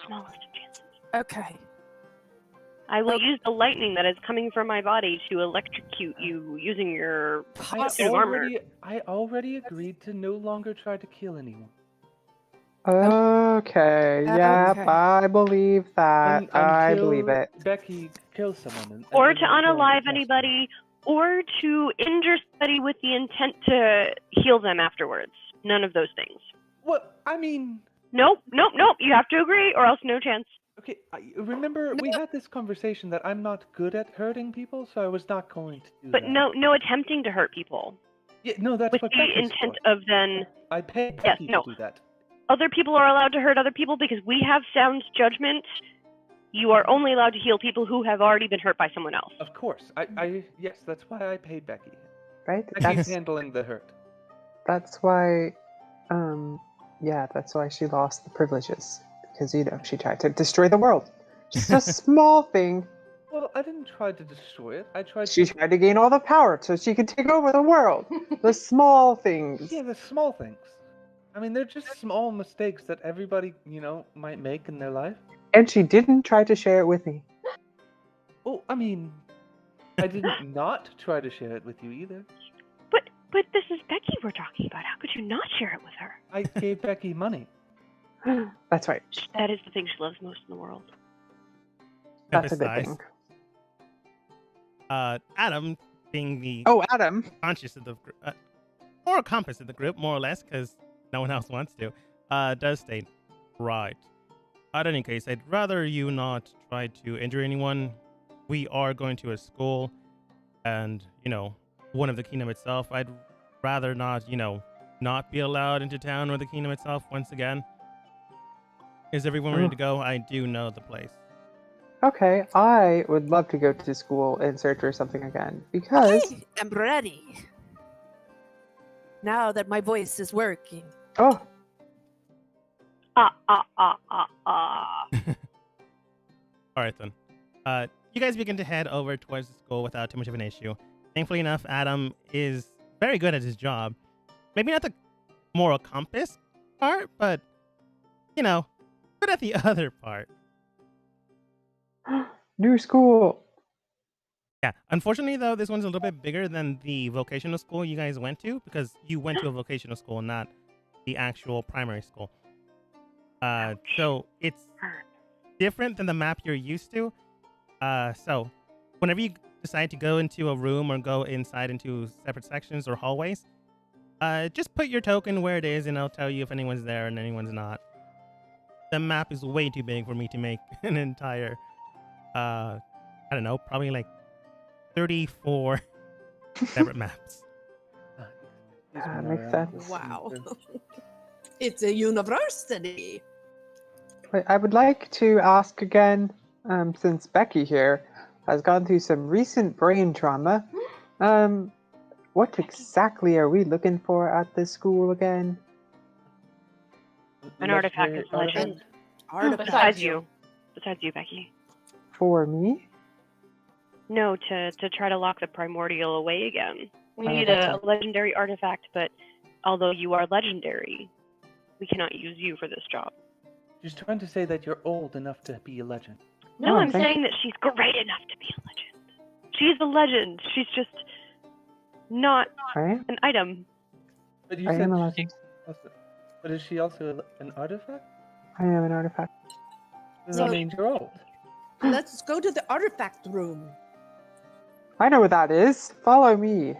smallest of chances. Okay. I will use the lightning that is coming from my body to electrocute you using your suit of armor. I already agreed to no longer try to kill anyone. Okay, yep, Okay. I believe that. I Until believe it. Becky kills someone. Or and to then we'll unalive trust me. anybody, or to injure somebody with the intent to heal them afterwards. None of those things. What? I mean... Nope. You have to agree, or else no chance. Okay, remember we had this conversation that I'm not good at hurting people, so I was not going to do But that. no attempting to hurt people. Yeah, no, that's With what the Becky's intent for. of then... I pay Becky to do that. Other people are allowed to hurt other people because we have sound judgment. You are only allowed to heal people who have already been hurt by someone else. Of course. Yes, that's why I paid Becky. Right? Becky's handling the hurt. That's why, that's why she lost the privileges. Because, she tried to destroy the world. Just a small thing. Well, I didn't try to destroy it. She tried to gain all the power so she could take over the world. The small things. Yeah, the small things. I mean, they're just small mistakes that everybody, might make in their life. And she didn't try to share it with me. Oh, I mean, I didn't not try to share it with you either. But this is Becky we're talking about. How could you not share it with her? I gave Becky money. That's right. That is the thing she loves most in the world. That's a good thing. Adam, being the Adam, conscious of the or compass of the group, more or less, because no one else wants to, does state, right. In any case, I'd rather you not try to injure anyone. We are going to a school, and one of the kingdom itself. I'd rather not, not be allowed into town or the kingdom itself once again. Is everyone ready to go? I do know the place. Okay, I would love to go to school and search for something again, because... I'm ready. Now that my voice is working. Oh. Alright then. You guys begin to head over towards the school without too much of an issue. Thankfully enough, Adam is very good at his job. Maybe not the moral compass part, but, good at the other part. New school. Yeah, unfortunately though, this one's a little bit bigger than the vocational school you guys went to, because you went to a vocational school, not the actual primary school. So it's different than the map you're used to. So whenever you decide to go into a room or go inside into separate sections or hallways, just put your token where it is and I'll tell you if anyone's there and anyone's not. The map is way too big for me to make an entire, I don't know, probably like 34 separate maps. Makes sense. Wow. It's a university. Wait, I would like to ask again, since Becky here has gone through some recent brain trauma, what exactly are we looking for at this school again? An artifact of legend. Besides you, Becky. For me? No, to try to lock the primordial away again. We need that's a legendary artifact, but although you are legendary, we cannot use you for this job. She's trying to say that you're old enough to be a legend. No, I'm saying that she's great enough to be a legend. She's a legend. She's just not an item. But you I said am a legend. But is she also an artifact? I am an artifact. That means you're old. Let's go to the artifact room. I know what that is. Follow me.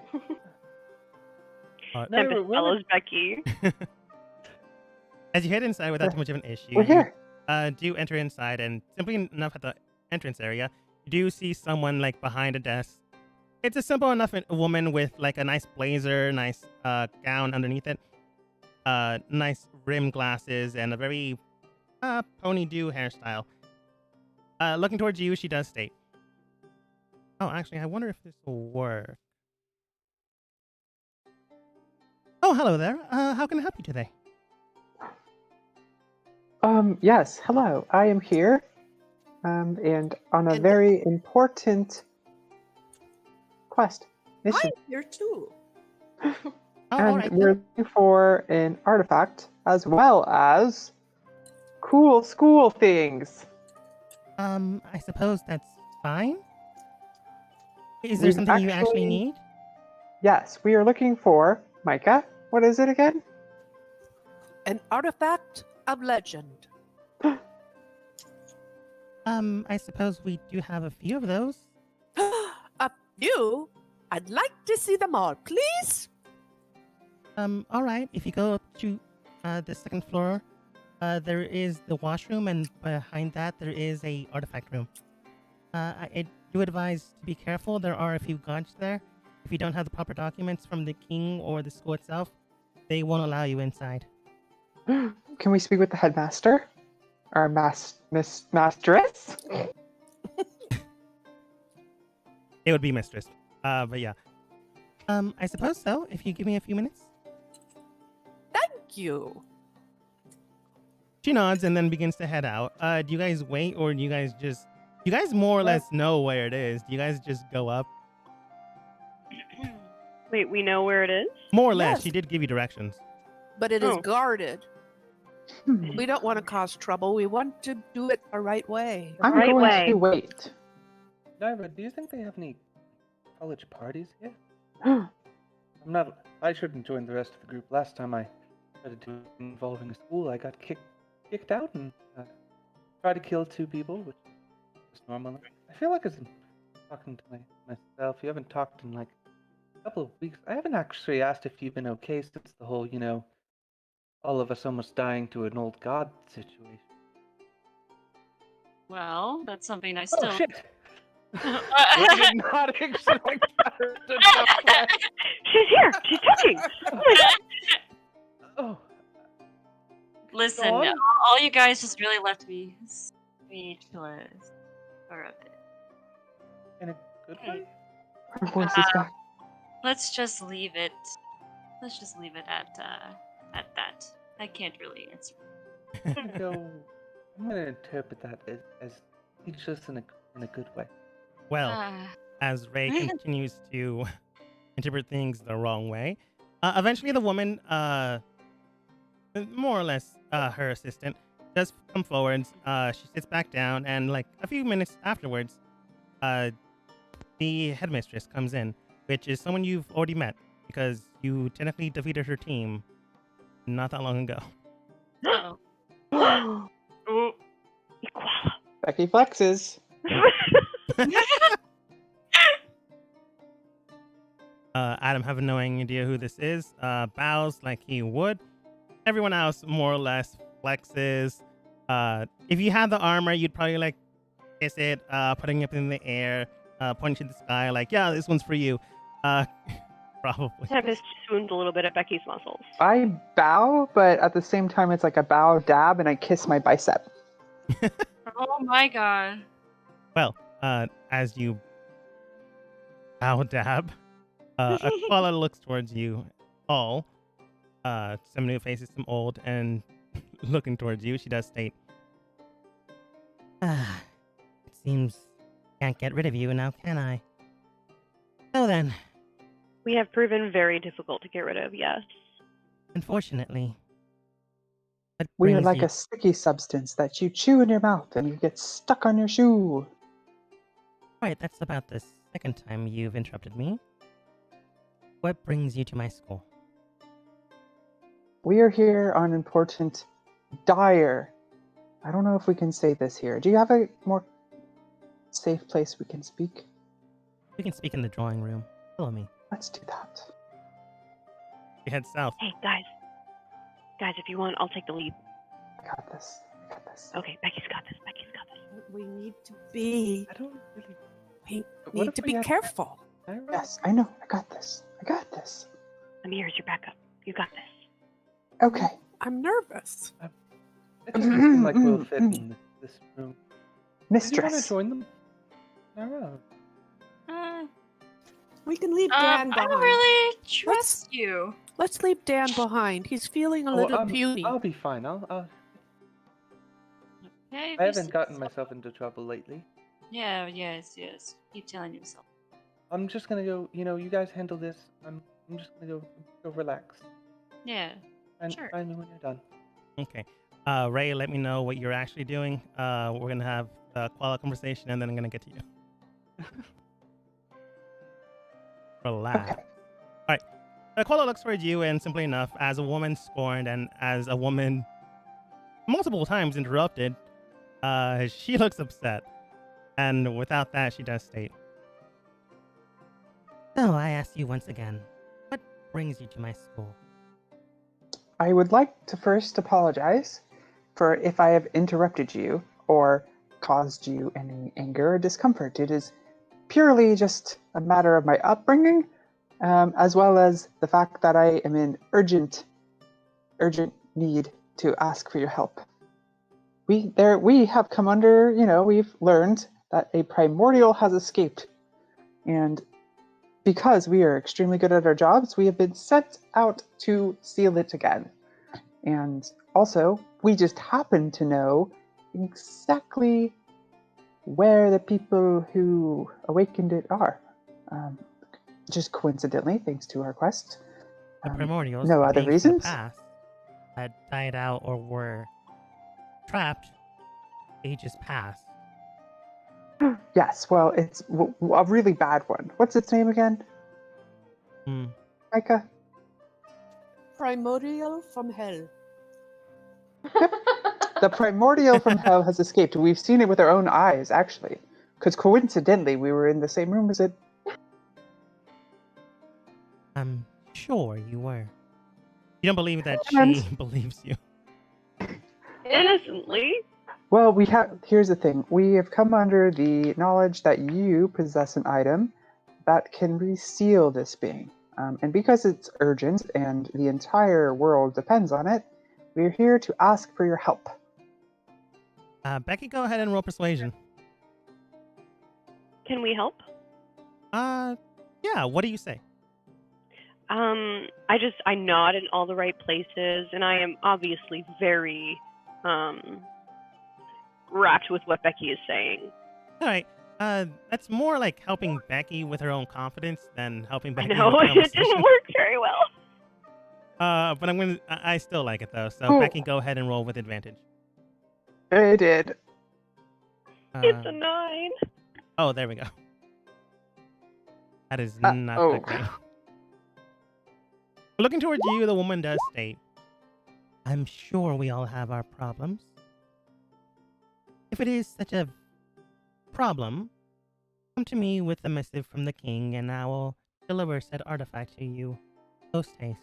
Tempest follows Becky. As you head inside without too much of an issue, We're here. you do enter inside, and simply enough at the entrance area, you do see someone like behind a desk. It's a simple enough woman with like a nice blazer, nice gown underneath it, nice rim glasses, and a very ponytail hairstyle. Looking towards you, she does state, "Oh, actually, I wonder if this will work." "Oh, hello there. How can I help you today?" Yes, hello. I am here, and on a very important quest mission. I'm here too. And we're looking for an artifact as well as cool school things. I suppose that's fine. Is there We've something you actually need? Yes, we are looking for Micah. What is it again? An artifact of legend. I suppose we do have a few of those. A few? I'd like to see them all, please. All right. If you go up to the second floor, there is the washroom, and behind that there is a artifact room. I do advise to be careful. There are a few guards there. If you don't have the proper documents from the king or the school itself, they won't allow you inside. Can we speak with the headmaster? Or mistress? It would be mistress. But yeah. I suppose so. If you give me a few minutes. Thank you. She nods and then begins to head out. Do you guys wait, or do you guys just... You guys more or less know where it is. Do you guys just go up? Wait, we know where it is? More or less. Yes. She did give you directions. But it is Oh. guarded. We don't want to cause trouble. We want to do it the right way. I'm Right going way. to wait. Naira, do you think they have any college parties here? I shouldn't join the rest of the group. Last time I tried to do anything involving a school, I got kicked out and tried to kill 2 people, which is normal. I feel like I'm talking to myself. You haven't talked in like a couple of weeks. I haven't actually asked if you've been okay since the whole, all of us almost dying to an old god situation. Well, that's something I still. Oh shit! I did not expect her to jump back. She's here! She's touching! Oh my god! Oh, Listen, Go on. all you guys just really left me speechless for a bit. in a good way? Her voice is back. Let's just leave it. Let's just leave it at that. I can't really answer. I'm gonna interpret that as speechless in a good way. Well, as Ray continues to interpret things the wrong way, eventually the woman, more or less her assistant, does come forward. She sits back down, and like a few minutes afterwards, the headmistress comes in, which is someone you've already met because you technically defeated her team not that long ago. Oh. Oh. Equala. Becky flexes. Adam, having no idea who this is, bows like he would. Everyone else more or less flexes. If you had the armor, you'd probably like kiss it, putting it in the air, pointing to the sky, like, yeah, this one's for you. Probably. Tempest swoons a little bit at Becky's muscles. I bow, but at the same time, it's like a bow dab, and I kiss my bicep. Oh my god. Well, as you bow dab, Aquala looks towards you all. Some new faces, some old, and looking towards you, she does state, it seems can't get rid of you now, can I? So then, We have proven very difficult to get rid of, yes. unfortunately, what We are brings like you- a sticky substance that you chew in your mouth and you get stuck on your shoe. Right, that's about the second time you've interrupted me. What brings you to my school? We are here on important dire. I don't know if we can say this here. Do you have a more safe place we can speak? We can speak in the drawing room. Follow me. Let's do that. We head south. Hey, guys. Guys, if you want, I'll take the lead. I got this. I got this. Okay, Becky's got this. Becky's got this. We need to be. I don't really. We What need if to we be had- careful. Naira? Yes, I know. I got this. I got this. Amir, your backup. You got this. Okay. I'm nervous. It doesn't seem like we'll fit in this room. Do you want to Mistress. join them? Naira? We can leave Dan I behind. don't really trust you. Let's leave Dan behind. He's feeling a little puny. I'll be fine. Okay, if I you haven't say gotten so. myself into trouble lately. Yeah, yes. Keep telling yourself. I'm just gonna go. You guys handle this. I'm just gonna go relax. Yeah. And Sure. find me when you're done. Okay. Ray, let me know what you're actually doing. We're going to have a Koala conversation, and then I'm going to get to you. Relax. Okay. All right. Koala looks towards you, and simply enough, as a woman scorned and as a woman multiple times interrupted, she looks upset. And without that, she does state, So I ask you once again, what brings you to my school? I would like to first apologize for if I have interrupted you or caused you any anger or discomfort. It is purely just a matter of my upbringing, as well as the fact that I am in urgent need to ask for your help. We have come under, we've learned that a primordial has escaped, and because we are extremely good at our jobs, we have been sent out to seal it again. And also, we just happen to know exactly where the people who awakened it are. Just coincidentally, thanks to our quest. The primordials, no the other beings from the reasons? past, that died out or were trapped ages past. Yes, well, it's a really bad one. What's its name again? Micah? Primordial from hell. The primordial from hell has escaped. We've seen it with our own eyes, actually. Because coincidentally, we were in the same room as it. I'm sure you were. you don't believe that she believes you. Innocently. Well, here's the thing. We have come under the knowledge that you possess an item that can reseal this being. And because it's urgent and the entire world depends on it, we're here to ask for your help. Becky, go ahead and roll persuasion. Can we help? Yeah, what do you say? I nod in all the right places, and I am obviously very, rapt with what Becky is saying. All right. That's more like helping Becky with her own confidence than helping Becky. I know, with it didn't work very well. But I still like it though. So Becky, go ahead and roll with advantage. I did. It's a 9. Oh, there we go. That is not that great. Looking towards you, the woman does state, I'm sure we all have our problems. If it is such a problem, come to me with a missive from the king, and I will deliver said artifact to you. Post haste.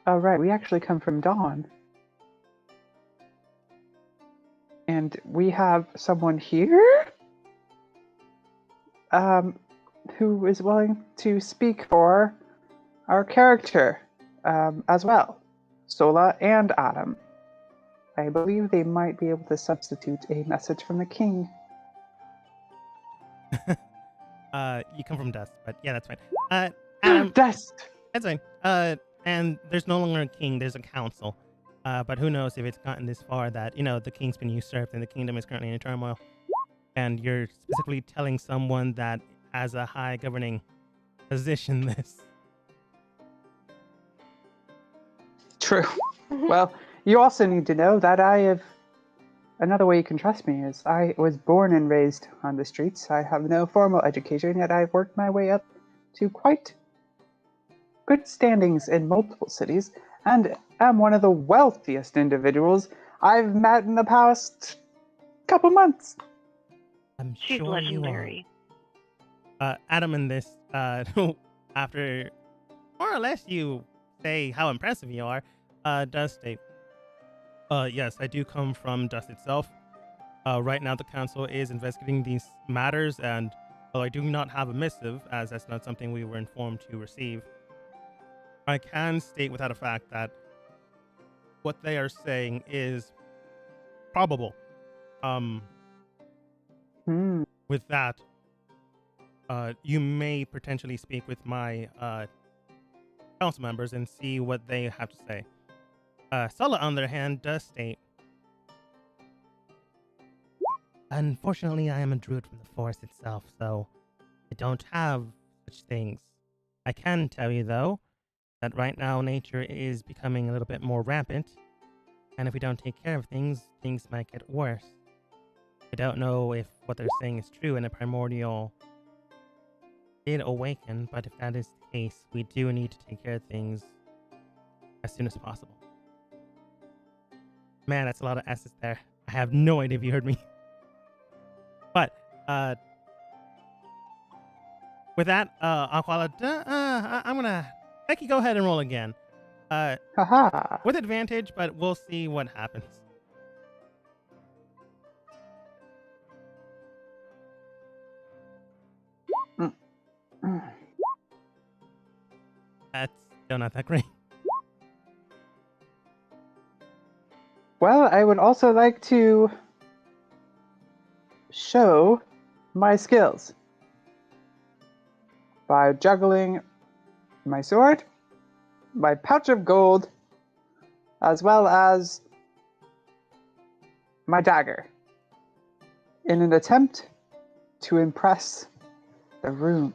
Oh, right. We actually come from Dawn. And we have someone here? Who is willing to speak for our character, as well. Sola and Adam. I believe they might be able to substitute a message from the king. you come from Dust, but yeah, that's fine. Adam, Dust! That's fine. And there's no longer a king, there's a council. But who knows if it's gotten this far that, the king's been usurped and the kingdom is currently in turmoil. And you're specifically telling someone that has a high governing position this. True. Well, you also need to know that another way you can trust me is I was born and raised on the streets. I have no formal education, yet I've worked my way up to quite good standings in multiple cities, and am one of the wealthiest individuals I've met in the past couple months. I'm She's sure legendary. Adam in this, after more or less you say how impressive you are, does state, yes, I do come from Dust itself. Right now the council is investigating these matters, and while I do not have a missive, as that's not something we were informed to receive, I can state without a fact that what they are saying is probable. With that, you may potentially speak with my council members and see what they have to say. Sulla, on the other hand, does state, Unfortunately, I am a druid from the forest itself, so I don't have such things. I can tell you, though, that right now nature is becoming a little bit more rampant, And if we don't take care of things, things might get worse. I don't know if what they're saying is true and a primordial did awaken, but if that is the case, we do need to take care of things as soon as possible. Man, that's a lot of S's there. I have no idea if you heard me. But, with that, I'll call it, I'm gonna, Becky, go ahead and roll again. Haha. With advantage, but we'll see what happens. That's still not that great. Well, I would also like to show my skills by juggling my sword, my pouch of gold, as well as my dagger, in an attempt to impress the room.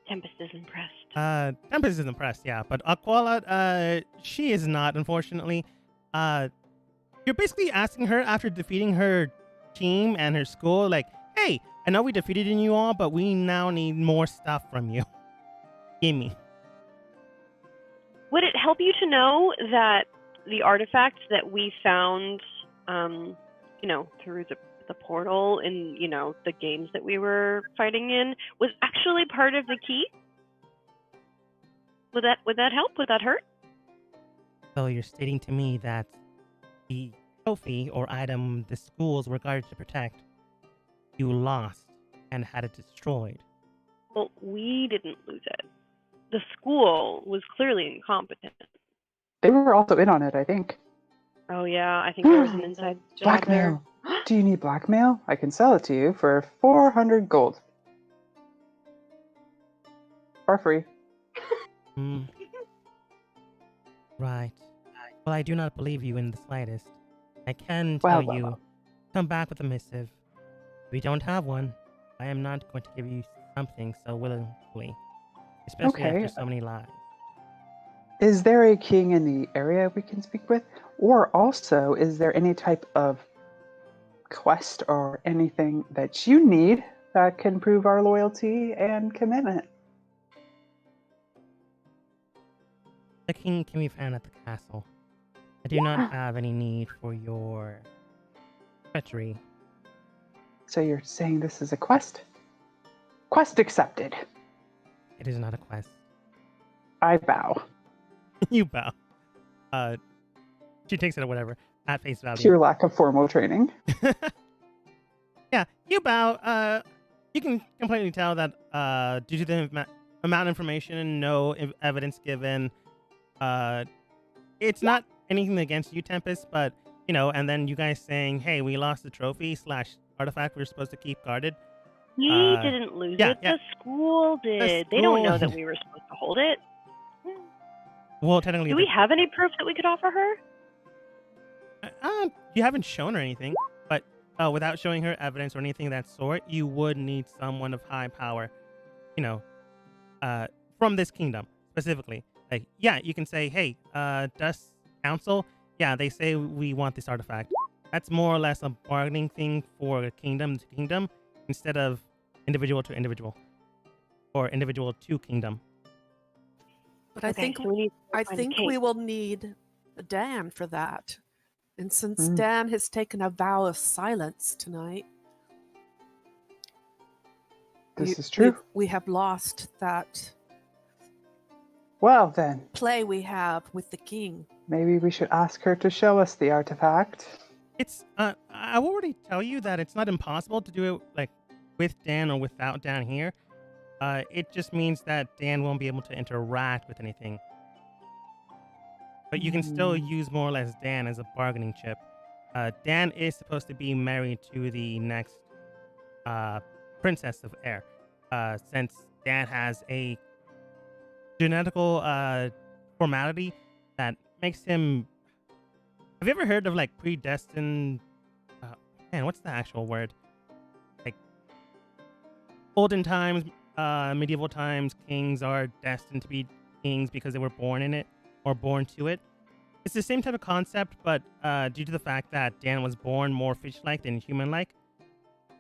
Tempest is impressed. Tempest is impressed, yeah, but Aquala, she is not, unfortunately. You're basically asking her after defeating her team and her school, like, hey, I know we defeated you all, but we now need more stuff from you. Gimme. Would it help you to know that the artifact that we found, through the portal in, the games that we were fighting in, was actually part of the key? Would that help? Would that hurt? So you're stating to me that the trophy or item the schools were guarded to protect, you lost and had it destroyed. Well, we didn't lose it. The school was clearly incompetent. They were also in on it, I think. Oh yeah, I think there was an inside job there. Blackmail. Do you need blackmail? I can sell it to you for 400 gold. For free. Right. Well, I do not believe you in the slightest. I can tell you, come back with a missive. If we don't have one, I am not going to give you something so willingly, especially after so many lies. Is there a king in the area we can speak with? Or also, is there any type of quest or anything that you need that can prove our loyalty and commitment? The king can be found at the castle. I do not have any need for your treachery. So you're saying this is a quest? Quest accepted. It is not a quest. I bow. You bow. She takes it or whatever, at face value. To your lack of formal training. Yeah, you bow. You can completely tell that due to the amount of information and no evidence given, it's not anything against you, Tempest, but, and then you guys saying, hey, we lost the trophy / artifact we were supposed to keep guarded. We didn't lose it. Yeah. The school did. They don't know that we were supposed to hold it. Well, technically... Do we have any proof that we could offer her? You haven't shown her anything, but without showing her evidence or anything of that sort, you would need someone of high power, from this kingdom, specifically. Like, yeah, you can say, hey, Dust Council, yeah, they say we want this artifact. That's more or less a bargaining thing for kingdom to kingdom instead of individual to individual or individual to kingdom. But I think we will need Dan for that. And since Dan has taken a vow of silence tonight, this is true. We have lost that. Well then, play we have with the king. Maybe we should ask her to show us the artifact. It's I will already tell you that it's not impossible to do it like with Dan or without Dan here. It just means that Dan won't be able to interact with anything. But you can still use more or less Dan as a bargaining chip. Dan is supposed to be married to the next princess of air. Since Dan has a genetical formality that makes him... Have you ever heard of like predestined... what's the actual word? Like olden times, medieval times, kings are destined to be kings because they were born in it or born to it. It's the same type of concept, but due to the fact that Dan was born more fish-like than human-like,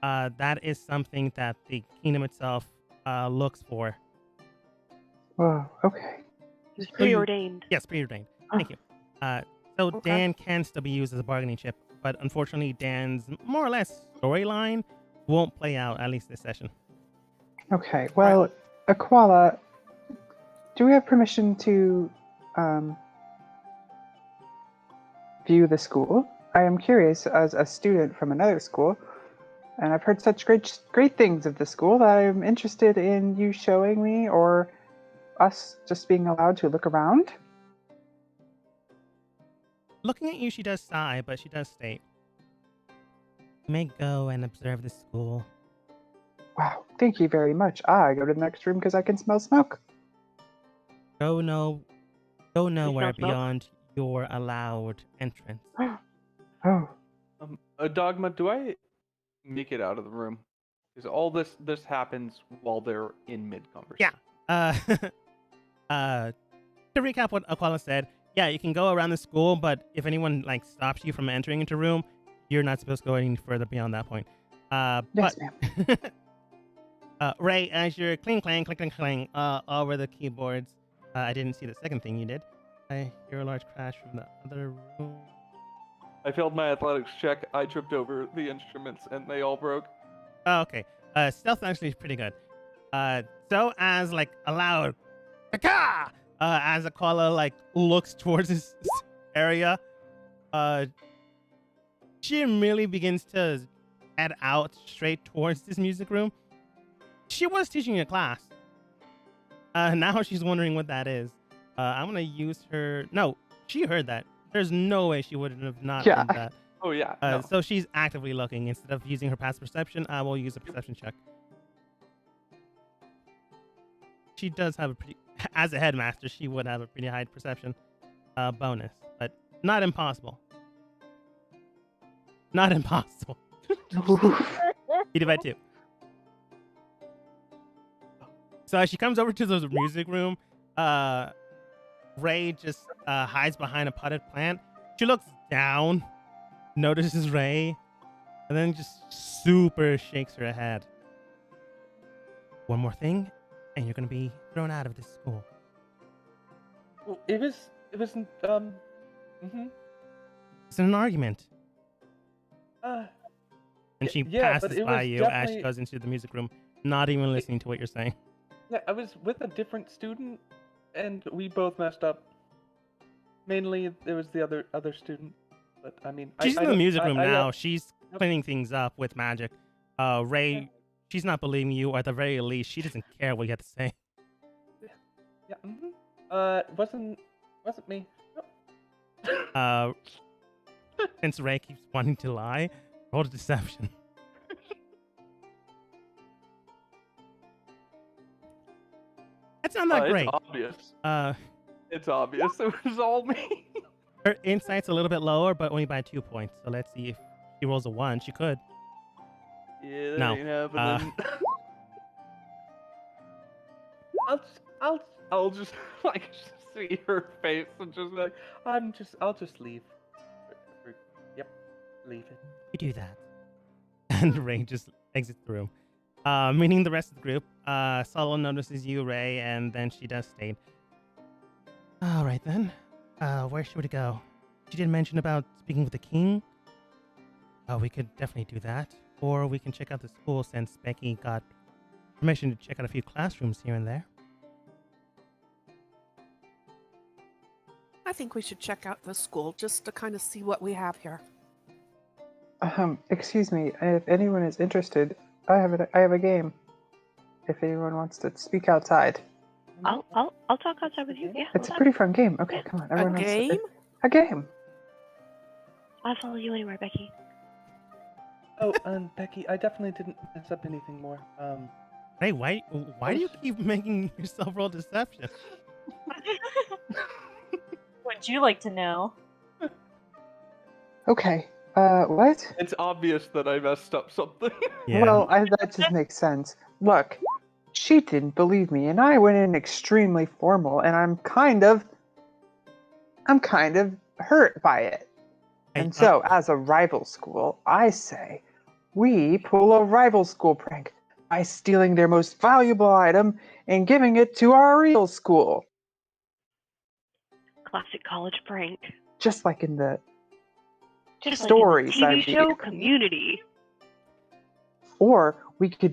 that is something that the kingdom itself looks for. Whoa, okay. It's preordained. Yes, preordained. Thank you. So Okay. Dan can still be used as a bargaining chip, but unfortunately Dan's more or less storyline won't play out, at least this session. Okay, well, Aquala, do we have permission to view the school? I am curious as a student from another school, and I've heard such great things of the school that I'm interested in you showing me or us just being allowed to look around. Looking at you, she does sigh, but she does state, "You may go and observe the school." Wow, thank you very much. I go to the next room because I can smell smoke. Go nowhere smoke? beyond your allowed entrance. Oh, Dogma, do I make it out of the room? Because all this happens while they're in mid conversation. Yeah. To recap what Aquala said, yeah, you can go around the school, but if anyone like stops you from entering into a room, you're not supposed to go any further beyond that point. yes, ma'am. Ray, as you're cling clang over the keyboards, I didn't see the second thing you did. I hear a large crash from the other room. I failed my athletics check. I tripped over the instruments and they all broke. Oh, okay. Stealth actually is pretty good. So as like a loud "Caca!" As Aquala like looks towards this area, she immediately begins to head out straight towards this music room. She was teaching a class. Now she's wondering what that is. I'm gonna use her. No, she heard that. There's no way she wouldn't have not heard that. Oh yeah. No. So she's actively looking. Instead of using her past perception, I will use a perception check. She does have a pretty, as a headmaster, she would have a pretty high perception bonus, but not impossible. Not impossible. You divide 2. So as she comes over to the music room, Ray just hides behind a potted plant. She looks down, notices Ray, and then just super shakes her head. One more thing, and you're gonna be thrown out of this school. Well, it wasn't. It's an argument. And she yeah, passes by you as she goes into the music room, not even listening to what you're saying. Yeah, I was with a different student, and we both messed up. Mainly, it was the other student, but I mean, she's in the music room now. She's cleaning things up with magic. Ray, she's not believing you, or at the very least, she doesn't care what you have to say. Yeah. Wasn't me. Nope. Since Ray keeps wanting to lie, roll a deception. That's not that great. It's obvious. It's Uh, obvious. It was all me. Her insight's a little bit lower, but only by 2 points. So let's see if she rolls a 1. She could. Yeah, that No. ain't happening. I'll just like see her face and just like I'll just leave. Yep, leave it. You do that. And Ray just exits the room. Meaning the rest of the group. Solo notices you, Ray, and then she does state, "All right then. Where should we go? She did mention about speaking with the king. We could definitely do that. Or we can check out the school since Becky got permission to check out a few classrooms here and there." I think we should check out the school just to kind of see what we have here. Excuse me. If anyone is interested, I have a game. If anyone wants to speak outside. I'll talk outside with you. Yeah. It's a pretty fun game. Okay, come on. Everyone A game? A game. I'll follow you anywhere, Becky. Oh, Becky, I definitely didn't mess up anything more. Hey, why do you keep making yourself roll deception? Would you like to know? Okay. What? It's obvious that I messed up something. Yeah. Well, that just makes sense. Look, she didn't believe me, and I went in extremely formal, and I'm kind of hurt by it. And so, as a rival school, I say we pull a rival school prank by stealing their most valuable item and giving it to our real school. Classic college prank. Just like in the stories. Like in the TV show Community. Or we could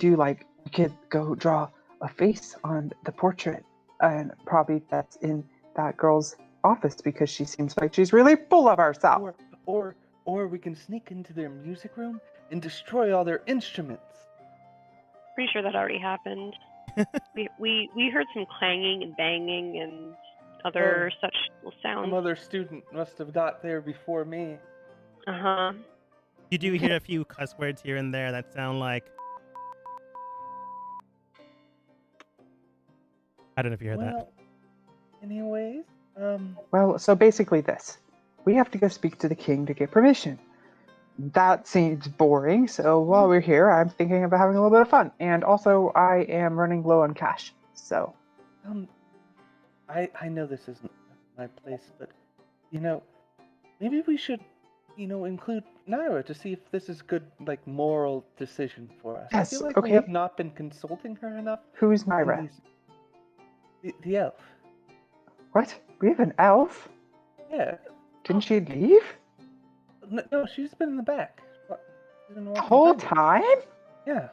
go draw a face on the portrait, and probably that's in that girl's office because she seems like she's really full of herself. Or we can sneak into their music room and destroy all their instruments. Pretty sure that already happened. we heard some clanging and banging and other such sounds. Some other student must have got there before me. Uh-huh. You do hear a few cuss words here and there that sound like... I don't know if you heard that. Anyways, Well, so basically this. We have to go speak to the king to get permission. That seems boring, so while we're here, I'm thinking about having a little bit of fun. And also, I am running low on cash, so... I know this isn't my place, but, maybe we should, include Naira to see if this is good, moral decision for us. Yes, I feel like okay. we have not been consulting her enough. Who's Naira? The elf. What? We have an elf? Yeah. Didn't she leave? No, she's been in the back. The whole time? Yeah.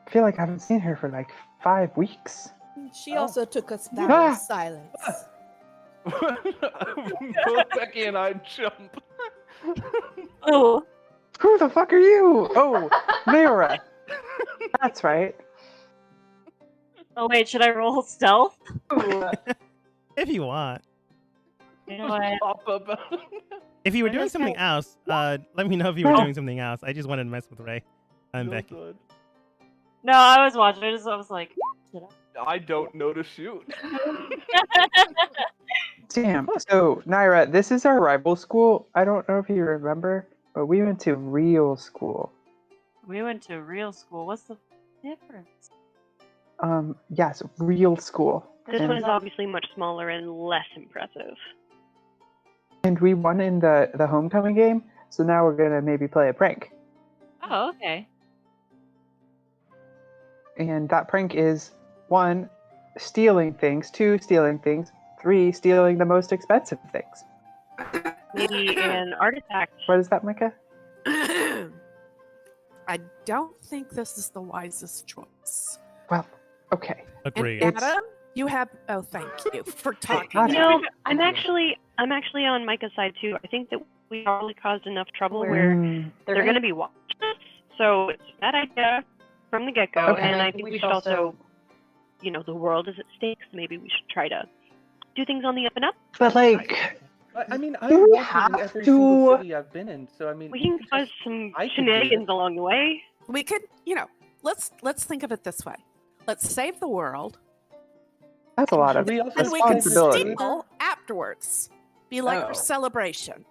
I feel like I haven't seen her for 5 weeks. She also took us down in silence. Both Becky and I jump. Oh. Who the fuck are you? Oh, Naira. That's right. Oh wait, should I roll stealth? If you want. You know what? If you were doing something else, let me know if you were doing something else. I just wanted to mess with Ray and Becky. Good. No, I was watching. I was like, did I don't know to shoot. Damn. So, Naira, this is our rival school. I don't know if you remember, but we went to real school. We went to real school. What's the difference? Yes, real school. This one is obviously much smaller and less impressive. And we won in the homecoming game, so now we're gonna maybe play a prank. Oh, okay. And that prank is 1, stealing things, 2, stealing things, 3, stealing the most expensive things. Maybe an artifact. What is that, Micah? I don't think this is the wisest choice. Well, okay. Agree. And Adam, you have... Oh, thank you for talking. I'm actually on Micah's side too. I think that we already caused enough trouble where they're going to be watching us. So it's a bad idea from the get-go. Okay. And I think we should also, the world is at stake. So maybe we should try to do things on the up and up. But I mean, Do we I'm have in every to- single city I've been in, so I mean... We can cause some I could do shenanigans it. along the way. We could, let's think of it this way. Let's save the world, that's a lot of We also and we can responsibility. steal afterwards. Be like our celebration.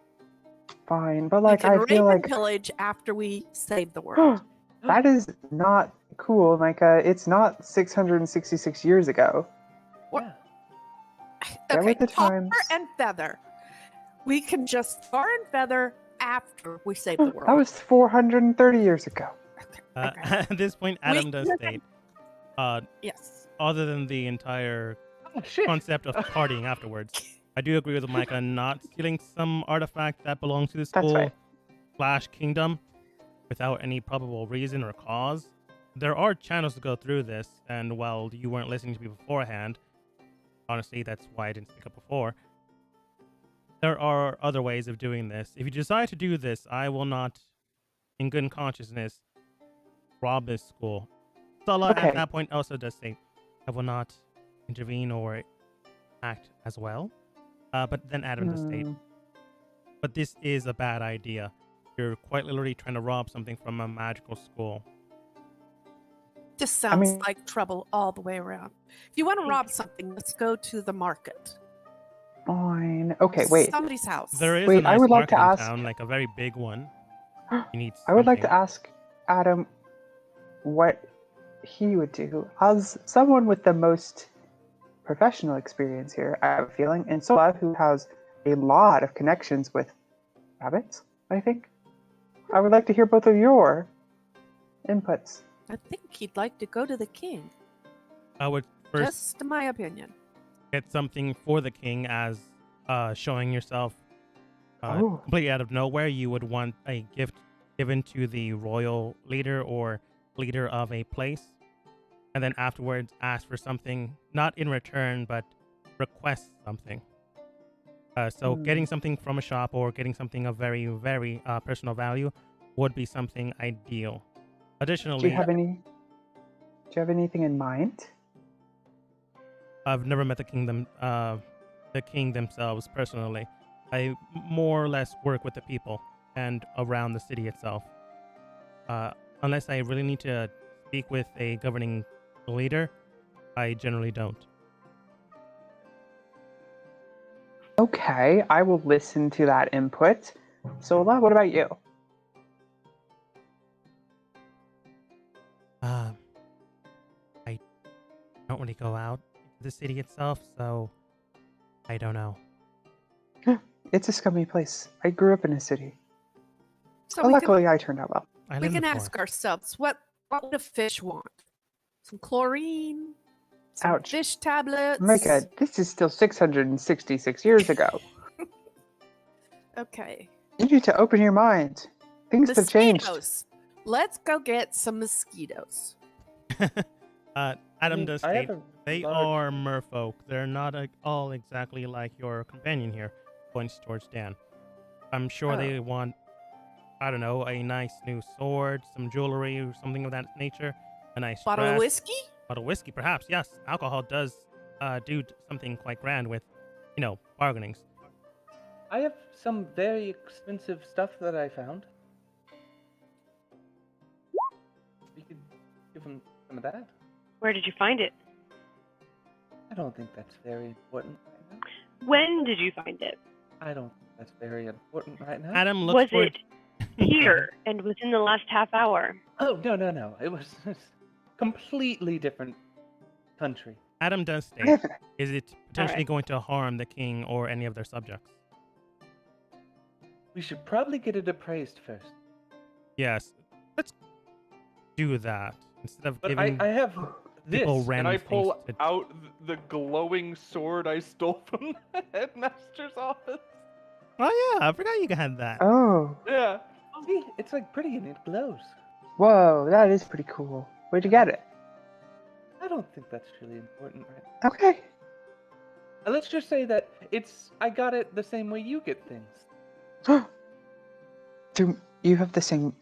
Fine, but We can I rape feel and like pillage after we save the world. that is not cool, Micah. It's not 666 years ago. Yeah. Get Okay, with the tar times. and feather. We can just tar and feather after we save the world. That was 430 years ago. Okay. At this point, Adam does state, Yes. other than the entire Oh, shit. concept of partying afterwards, I do agree with Micah not stealing some artifact that belongs to the That's school right. / kingdom without any probable reason or cause. There are channels to go through this, and while you weren't listening to me beforehand, honestly, that's why I didn't speak up before. There are other ways of doing this. If you decide to do this, I will not, in good consciousness, rob this school. Sala Okay. at that point also does say, I will not intervene or act as well. But then Adam does state, but this is a bad idea. You're quite literally trying to rob something from a magical school. This sounds mean- like trouble all the way around. If you want to rob something, let's go to the market. Fine. Okay, wait. Somebody's house. There is Wait, a nice I would like market to in ask- town, like a very big one. You need I would like to something. ask Adam what he would do. As someone with the most professional experience here, I have a feeling, and Sola, who has a lot of connections with rabbits, I think. I would like to hear both of your inputs. I think he'd like to go to the king. I would first Just my opinion. get something for the king as showing yourself completely out of nowhere. You would want a gift given to the royal leader or leader of a place, and then afterwards ask for something, not in return, but request something. So getting something from a shop or getting something of very, very personal value would be something ideal. Additionally, Do you have anything in mind? I've never met the king themselves personally. I more or less work with the people and around the city itself. Unless I really need to speak with a governing leader, I generally don't. Okay, I will listen to that input. Sola, what about you? I don't really go out to the city itself, so I don't know. It's a scummy place. I grew up in a city. So But luckily, I turned out well. we can ask ourselves, what would a fish want? Some chlorine? Some Ouch. fish tablets? Micah, this is still 666 years ago. Okay. You need to open your mind. Things have changed. Mosquitoes. Let's go get some mosquitoes. Adam does state they are merfolk. They're not all exactly like your companion here. Points towards Dan. I'm sure they want, I don't know, a nice new sword, some jewelry, or something of that nature. A nice bottle dress. of whiskey? Bottle of whiskey, perhaps. Yes, alcohol does do something quite grand with, bargainings. I have some very expensive stuff that I found. We could give him some of that. Where did you find it? I don't think that's very important right now. When did you find it? I don't think that's very important right now. Adam looks Was it here and within the last half hour? Oh, no. It was a completely different country. Adam does state, is it potentially going to harm the king or any of their subjects? We should probably get it appraised first. Yes, let's do that instead of But giving I have this, people and random I pull things to... out the glowing sword I stole from the headmaster's office. Oh yeah, I forgot you had that. Oh. Yeah. See, it's like pretty and it glows. Whoa, that is pretty cool. Where'd you get it? I don't think that's really important right now. Okay. Let's just say that I got it the same way you get things. Do you have the same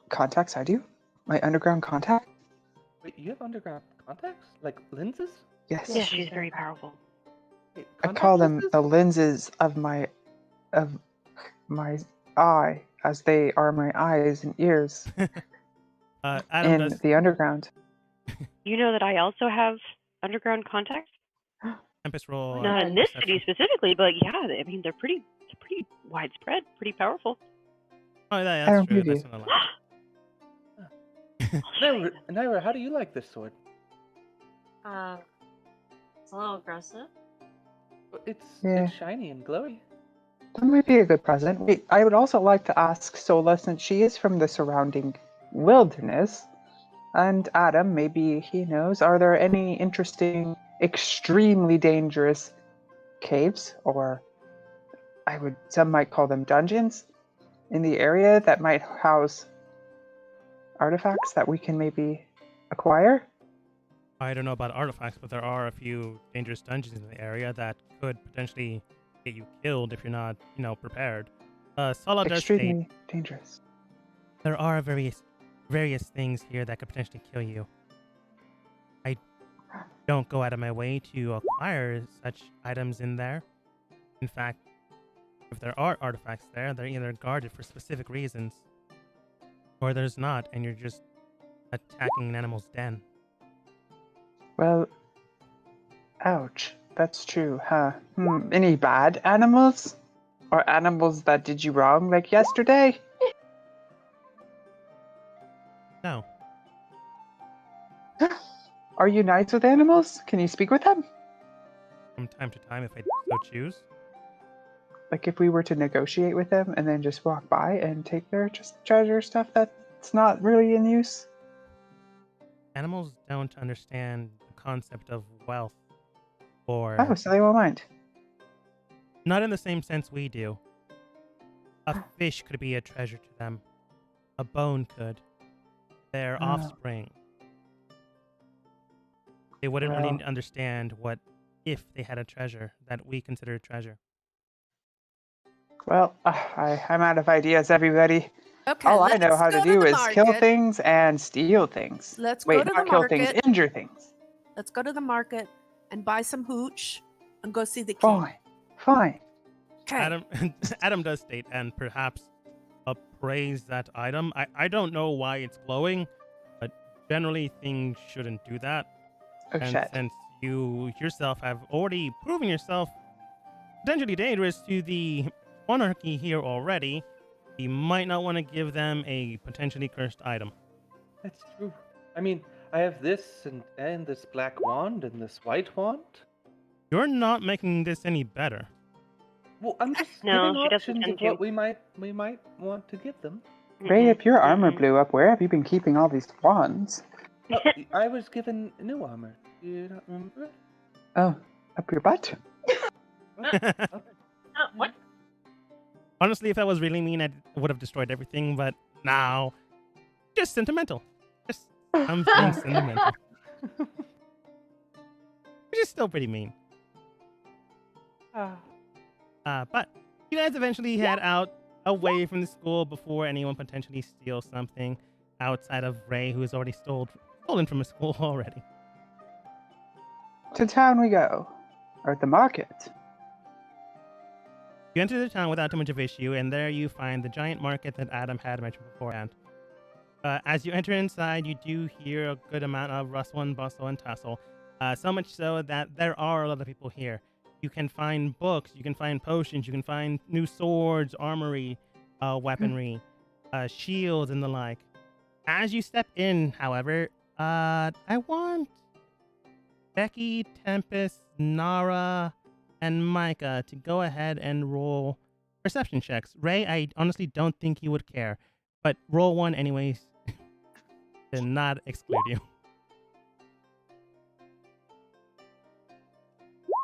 contacts I do? My underground contact? Wait, you have underground contacts? Like lenses? Yes. Yes, she's very powerful. Wait, I contact call them lenses? the lenses of my eye, as they are my eyes and ears Adam in does... the underground. You know that I also have underground contacts? Tempest roll. Not in this perception. city specifically, but yeah, I mean they're pretty widespread, pretty powerful. Oh yeah, I that's don't true. believe That's you. not a lot. Naira, how do you like this sword? It's a little aggressive. It's Yeah. shiny and glowy. That might be a good present. Wait, I would also like to ask Sola, since she is from the surrounding wilderness, and Adam, maybe he knows, are there any interesting, extremely dangerous caves, or some might call them dungeons, in the area that might house artifacts that we can maybe acquire? I don't know about artifacts, but there are a few dangerous dungeons in the area that could potentially get you killed if you're not, prepared. Sala does state Extremely dangerous. there are various things here that could potentially kill you. I don't go out of my way to acquire such items in there. In fact, if there are artifacts there, they're either guarded for specific reasons, or there's not, and you're just attacking an animal's den. Well, ouch. That's true, huh? Any bad animals? Or animals that did you wrong, like yesterday? No. Are you nice with animals? Can you speak with them? From time to time, if I so choose. like if we were to negotiate with them and then just walk by and take their just treasure stuff that's not really in use? Animals don't understand the concept of wealth, or Oh, so they won't mind. not in the same sense we do. A fish could be a treasure to them. A bone could. Their offspring. They wouldn't really understand what if they had a treasure that we consider a treasure. Well, I'm out of ideas, everybody. Okay, All I know how to do is kill things and steal things. Let's Wait, go to not the kill market. things, injure things. Let's go to the market and buy some hooch and go see the king. Fine. Okay. Adam does state, and perhaps appraise that item. I don't know why it's glowing, but generally things shouldn't do that. Oh, and shit. Since you yourself have already proven yourself potentially dangerous to the monarchy here already, you might not want to give them a potentially cursed item. That's true. I mean, I have this and this black wand and this white wand. You're not making this any better. Well, I'm just No, giving she doesn't options tend of to. what we might want to give them. Ray, if your armor blew up, where have you been keeping all these wands? I was given new armor. Do you not remember? Oh, up your butt? What? Honestly, if that was really mean, I would have destroyed everything, but now, just sentimental. Just, I'm being sentimental. Which is still pretty mean. But you guys eventually head out away from the school before anyone potentially steals something outside of Ray, who is already stolen from a school already. To town we go. Or at the market. You enter the town without too much of issue, and there you find the giant market that Adam had mentioned beforehand. As you enter inside, you do hear a good amount of rustle and bustle and tussle. So much so that there are a lot of people here. You can find books, you can find potions, you can find new swords, armory, weaponry, shields, and the like. As you step in, however, I want Becky, Tempest, Nara, and Micah to go ahead and roll perception checks. Ray, I honestly don't think you would care, but roll one anyways to not exclude you.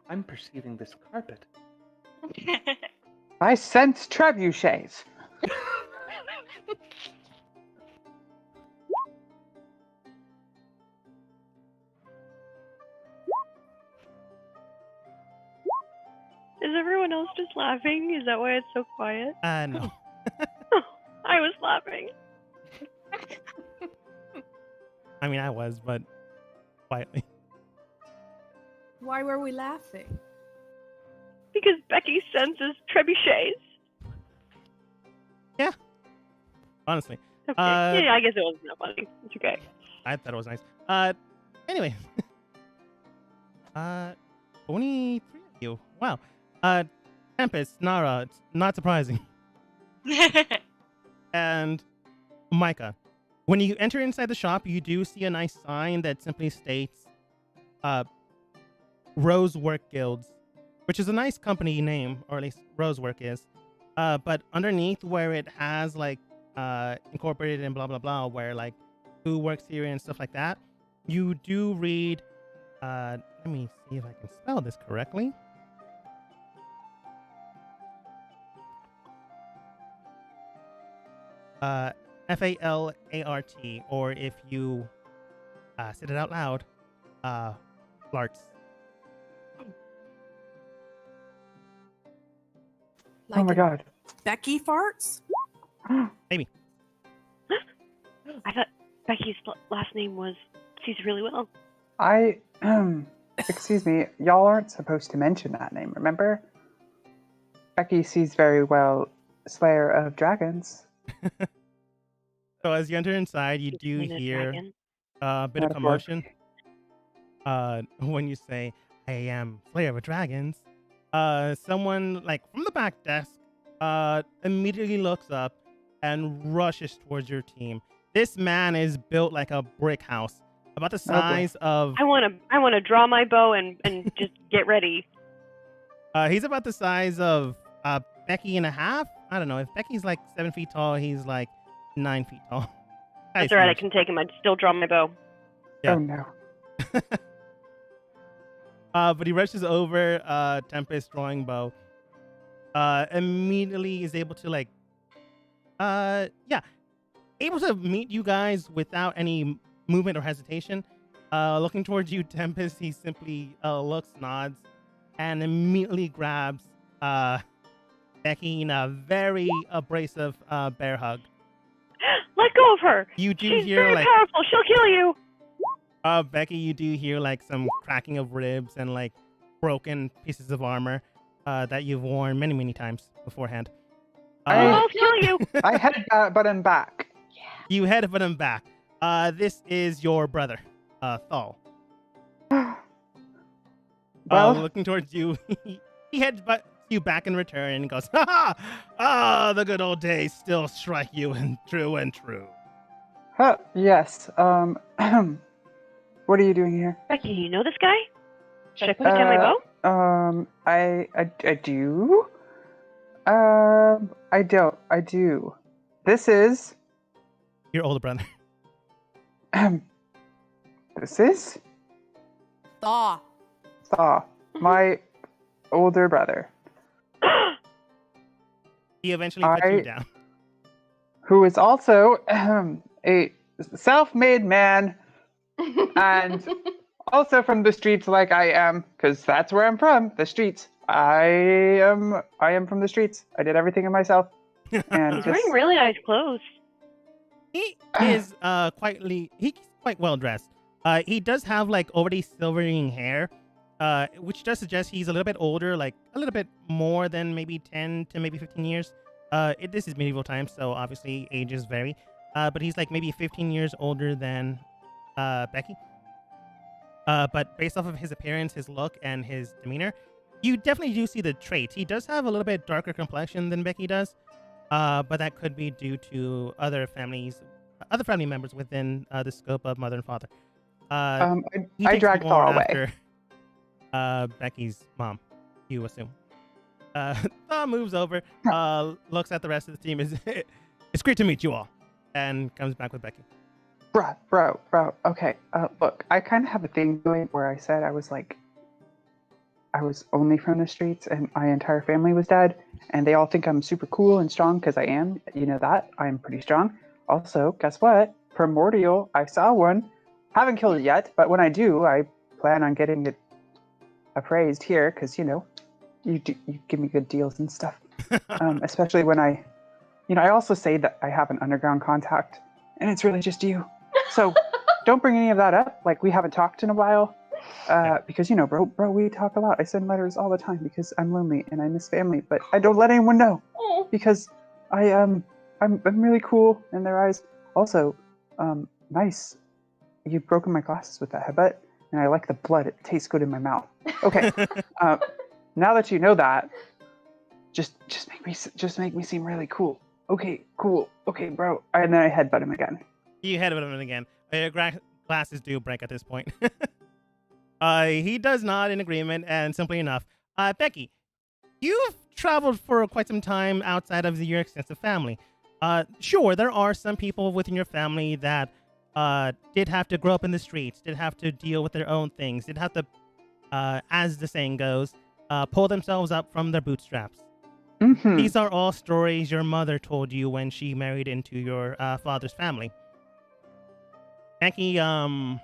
I'm perceiving this carpet. I sense trebuchets. Is everyone else just laughing? Is that why it's so quiet? No. I was laughing. I mean, I was, but quietly. Why were we laughing? Because Becky senses trebuchets. Yeah. Honestly. Okay. Yeah, I guess it wasn't that funny. It's okay. I thought it was nice. Anyway. 23 of you. Wow. Tempest, Nara, it's not surprising. And Micah. When you enter inside the shop, you do see a nice sign that simply states Rosework Guilds, which is a nice company name, or at least Rosework is. But underneath where it has like incorporated and blah blah blah, where like who works here and stuff like that, you do read let me see if I can spell this correctly. Falt, or if you say it out loud, flarts. Like oh my god. Becky farts? Maybe. I thought Becky's last name was sees really well. Excuse me, y'all aren't supposed to mention that name, remember? Becky sees very well Slayer of Dragons. So as you enter inside, you do hear a bit of commotion. When you say, I am Slayer of Dragons, someone like from the back desk immediately looks up and rushes towards your team. This man is built like a brick house, about the size of... I want to draw my bow and just get ready. He's about the size of Becky and a half. I don't know. If Becky's like 7 feet tall, he's like 9 feet tall. That's all right. I can take him. I'd still draw my bow. Yeah. Oh no. But he rushes over Tempest drawing bow. Immediately is able to able to meet you guys without any movement or hesitation. Looking towards you, Tempest, he simply looks, nods, and immediately grabs Becky in a very abrasive bear hug. Let go of her. You do She's hear very powerful. She'll kill you. Becky, you do hear like some cracking of ribs and like broken pieces of armor that you've worn many, many times beforehand. I'll kill you. I headbutt him back. You headbutt him back. This is your brother, Thal. Well, looking towards you, he headbutts you back in return and goes, "Ha ha! Ah, the good old days still strike you and true and true." Yes. What are you doing here? Becky, you know this guy? Should I put down my bow? I do. I don't. I do. This is Your older brother. This is Thaw. my older brother. He eventually puts you down. Who is also a self-made man and also from the streets like I am, because that's where I'm from, the streets. I am from the streets. I did everything in myself. And He's wearing really nice clothes. He is he's quite well dressed. He does have like already silvering hair, which does suggest he's a little bit older, like a little bit more than maybe 10 to maybe 15 years. This is medieval times, so obviously ages vary. But he's like maybe 15 years older than Becky. But based off of his appearance, his look, and his demeanor, you definitely do see the traits. He does have a little bit darker complexion than Becky does, but that could be due to other family members within the scope of mother and father. I dragged Thor away. Becky's mom, you assume. Thor moves over, looks at the rest of the team. It's great to meet you all, and comes back with Becky. Bro. Okay, look, I kind of have a thing going where I said I was only from the streets and my entire family was dead, and they all think I'm super cool and strong because I am. You know that. I'm pretty strong. Also, guess what? Primordial, I saw one. Haven't killed it yet, but when I do, I plan on getting it appraised here because, you give me good deals and stuff. Especially when I also say that I have an underground contact, and it's really just you. So don't bring any of that up. Like, we haven't talked in a while. Because, bro, we talk a lot. I send letters all the time because I'm lonely and I miss family, but I don't let anyone know because I'm really cool in their eyes. Also, nice. You've broken my glasses with that headbutt, and I like the blood. It tastes good in my mouth. Okay. Now that you know that, just make me seem really cool. Okay, cool. Okay, bro. And then I headbutt him again. You headbutt him again. Your glasses do break at this point. He does nod in agreement, and simply enough, Becky, you've traveled for quite some time outside of your extensive family. Sure, there are some people within your family that did have to grow up in the streets, did have to deal with their own things, did have to, as the saying goes, pull themselves up from their bootstraps. Mm-hmm. These are all stories your mother told you when she married into your father's family. Becky, you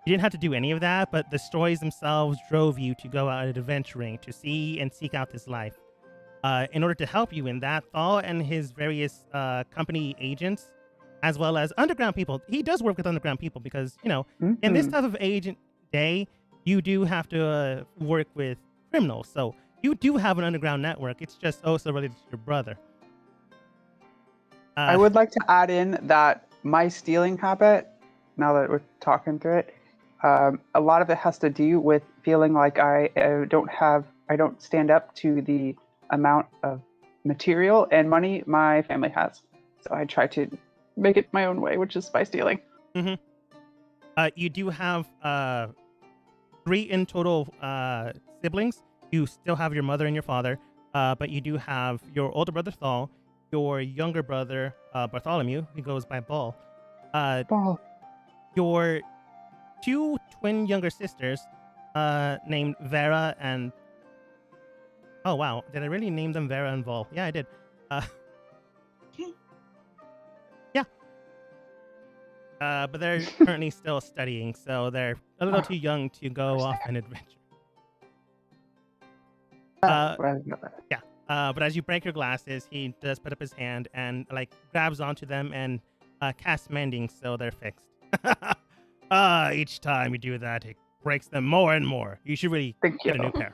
didn't have to do any of that, but the stories themselves drove you to go out adventuring, to see and seek out this life. In order to help you in that, Thal and his various company agents, as well as underground people, he does work with underground people because, in this type of agent day, you do have to work with criminals. So you do have an underground network. It's just also related to your brother. I would like to add in that my stealing habit, now that we're talking through it, a lot of it has to do with feeling like I don't stand up to the amount of material and money my family has. So I try to make it my own way, which is by stealing. Mm-hmm. You do have 3 in total siblings. You still have your mother and your father. but you do have your older brother Thal, your younger brother Bartholomew, who goes by Ball, Ball. your 2 twin younger sisters named Vera and... Oh, wow. Did I really name them Vera and Vol? Yeah, I did. Yeah. But they're currently still studying, so they're a little too young to go off an adventure. Yeah. But as you break your glasses, he does put up his hand and grabs onto them and casts mending, so they're fixed. Each time you do that, it breaks them more and more. You should really get a new pair.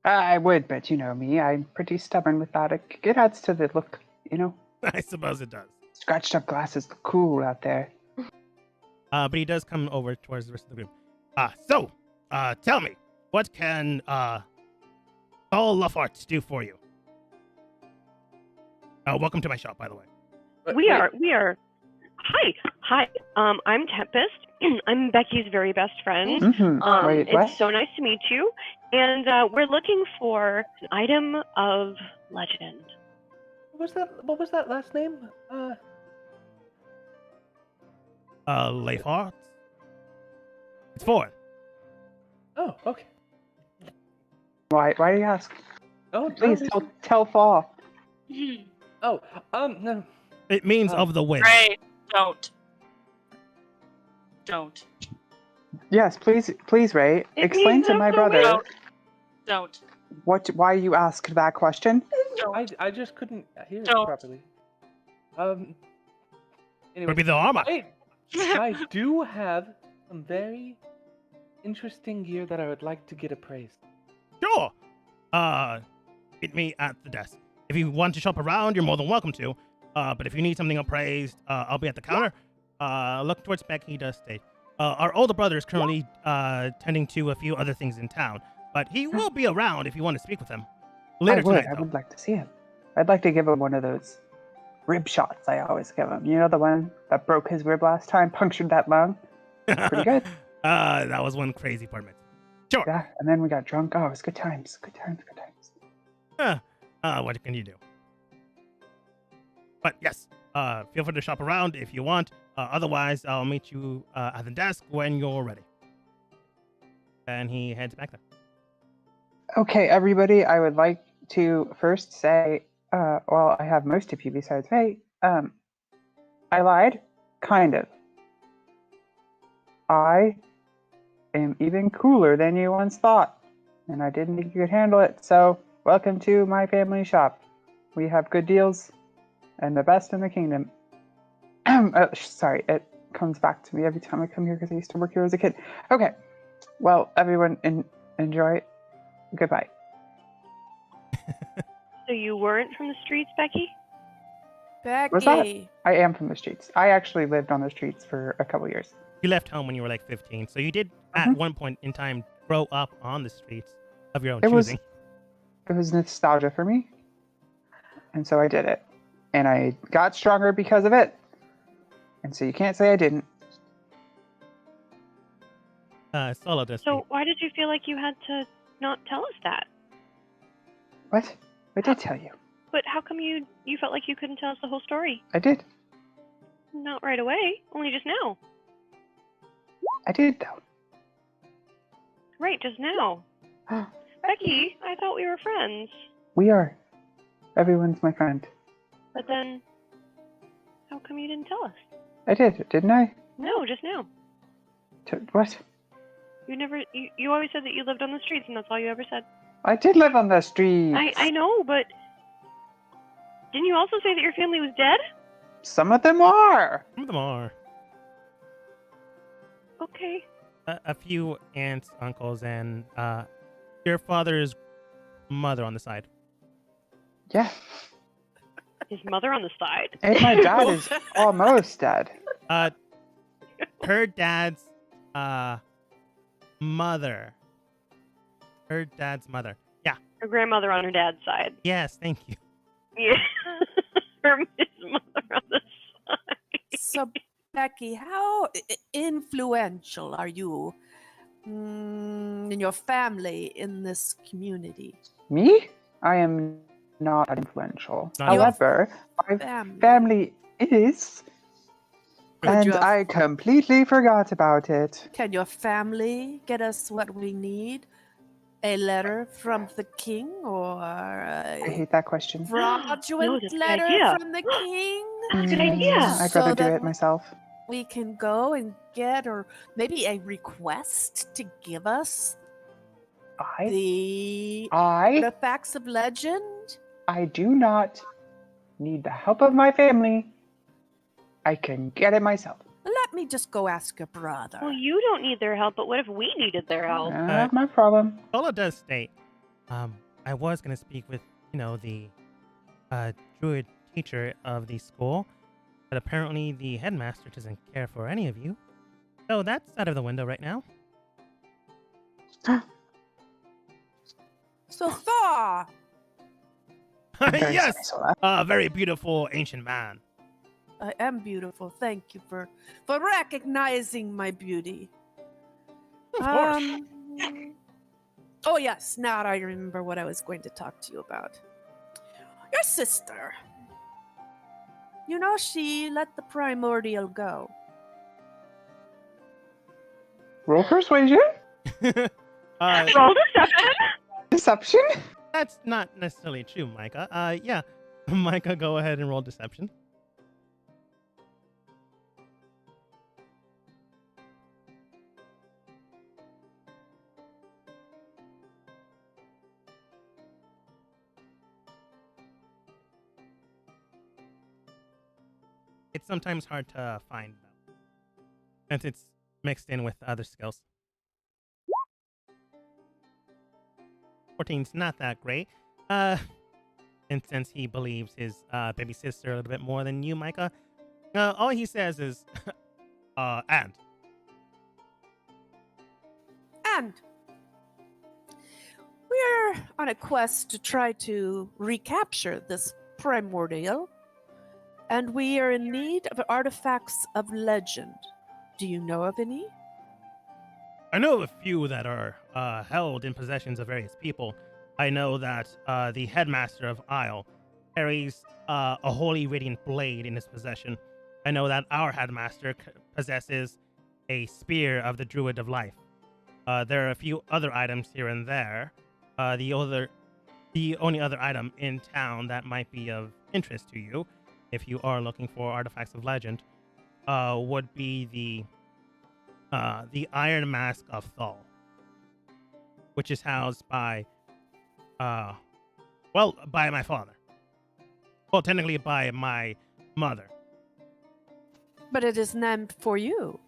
I would, but you know me, I'm pretty stubborn with that. It adds to the look, you know? I suppose it does. Scratched up glasses look cool out there. But he does come over towards the rest of the group. So, tell me, what can Paul Lafart do for you? Welcome to my shop, by the way. We are. Hi. I'm Tempest. I'm Becky's very best friend. Mm-hmm. Wait, it's so nice to meet you. And we're looking for an item of legend. What was that last name? Lafart. It's foreign. Oh, okay. Why do you ask? Oh, please tell Fall. Oh, no. It means of the wind. Ray, don't. Yes, please, Ray. Explain to my brother. Don't. Why you asked that question? I just couldn't hear it properly. Anyway, Would be the armor. I do have some very interesting gear that I would like to get appraised. Sure. Meet me at the desk. If you want to shop around, you're more than welcome to. But if you need something appraised, I'll be at the counter. Look towards Becky, he does state. Our older brother is currently tending to a few other things in town, but he will be around if you want to speak with him. Later tonight, I would like to see him. I'd like to give him one of those rib shots I always give him. You know, the one that broke his rib last time, punctured that lung? Pretty good. That was one crazy part of it. Sure. Yeah, and then we got drunk. Oh, it was good times. What can you do? But yes, feel free to shop around if you want. Otherwise, I'll meet you at the desk when you're ready. And he heads back there. Okay, everybody, I would like to first say, well, I have most of you besides Ray. I lied. Kind of. I am even cooler than you once thought. And I didn't think you could handle it, so welcome to my family shop. We have good deals and the best in the kingdom. Sorry, it comes back to me every time I come here because I used to work here as a kid. Okay, well, everyone enjoy. Goodbye. So you weren't from the streets, Becky? What's that? I am from the streets. I actually lived on the streets for a couple years. You left home when you were like 15, so you did at one point in time grow up on the streets of your own choosing. It was nostalgia for me, and so I did it. And I got stronger because of it. And so you can't say I didn't. So why did you feel like you had to not tell us that? What? I did tell you. But how come you felt like you couldn't tell us the whole story? I did. Not right away. Only just now. I did, though. Right, just now. Becky, I thought we were friends. We are. Everyone's my friend. But then, how come you didn't tell us? I did, didn't I? No, just now. What? You always said that you lived on the streets, and that's all you ever said. I did live on the streets. I know, but didn't you also say that your family was dead? Some of them are. Some of them are. Okay. A few aunts, uncles, and your father's mother on the side. Yeah. His mother on the side? And my dad is almost dead. Her dad's mother. Her dad's mother. Yeah. Her grandmother on her dad's side. Yes, thank you. Yeah. His mother on the side. So, Becky, how influential are you in your family in this community? Me? I am not that influential. Not However, my family is, and I completely forgot about it. Can your family get us what we need? A letter from the king, or I hate that question. fraudulent letter from the king? That's a good idea. I'd rather do it myself. We can go and get, or maybe a request to give us the artifacts of legend. I do not need the help of my family. I can get it myself. Let me just go ask your brother. Well, you don't need their help, but what if we needed their help? Not my problem. Sola does state, I was going to speak with, the druid teacher of the school, but apparently the headmaster doesn't care for any of you. So that's out of the window right now. So Thor! Yes! Very beautiful ancient man. I am beautiful. Thank you for recognizing my beauty. Of course. Oh yes, now I remember what I was going to talk to you about. Your sister. She let the primordial go. Roll persuasion? Roll deception? Deception? That's not necessarily true, Micah. Yeah. Micah, go ahead and roll deception. It's sometimes hard to find, though, since it's mixed in with other skills. 14's not that great. And since he believes his baby sister a little bit more than you, Micah, all he says is, and. And we're on a quest to try to recapture this primordial, and we are in need of artifacts of legend. Do you know of any? I know of a few that are held in possessions of various people. I know that the headmaster of Isle carries a holy radiant blade in his possession. I know that our headmaster possesses a spear of the druid of life. There are a few other items here and there. The only other item in town that might be of interest to you, if you are looking for artifacts of legend, would be the Iron Mask of Thal, which is housed by my father. Well, technically by my mother. But it is named for you.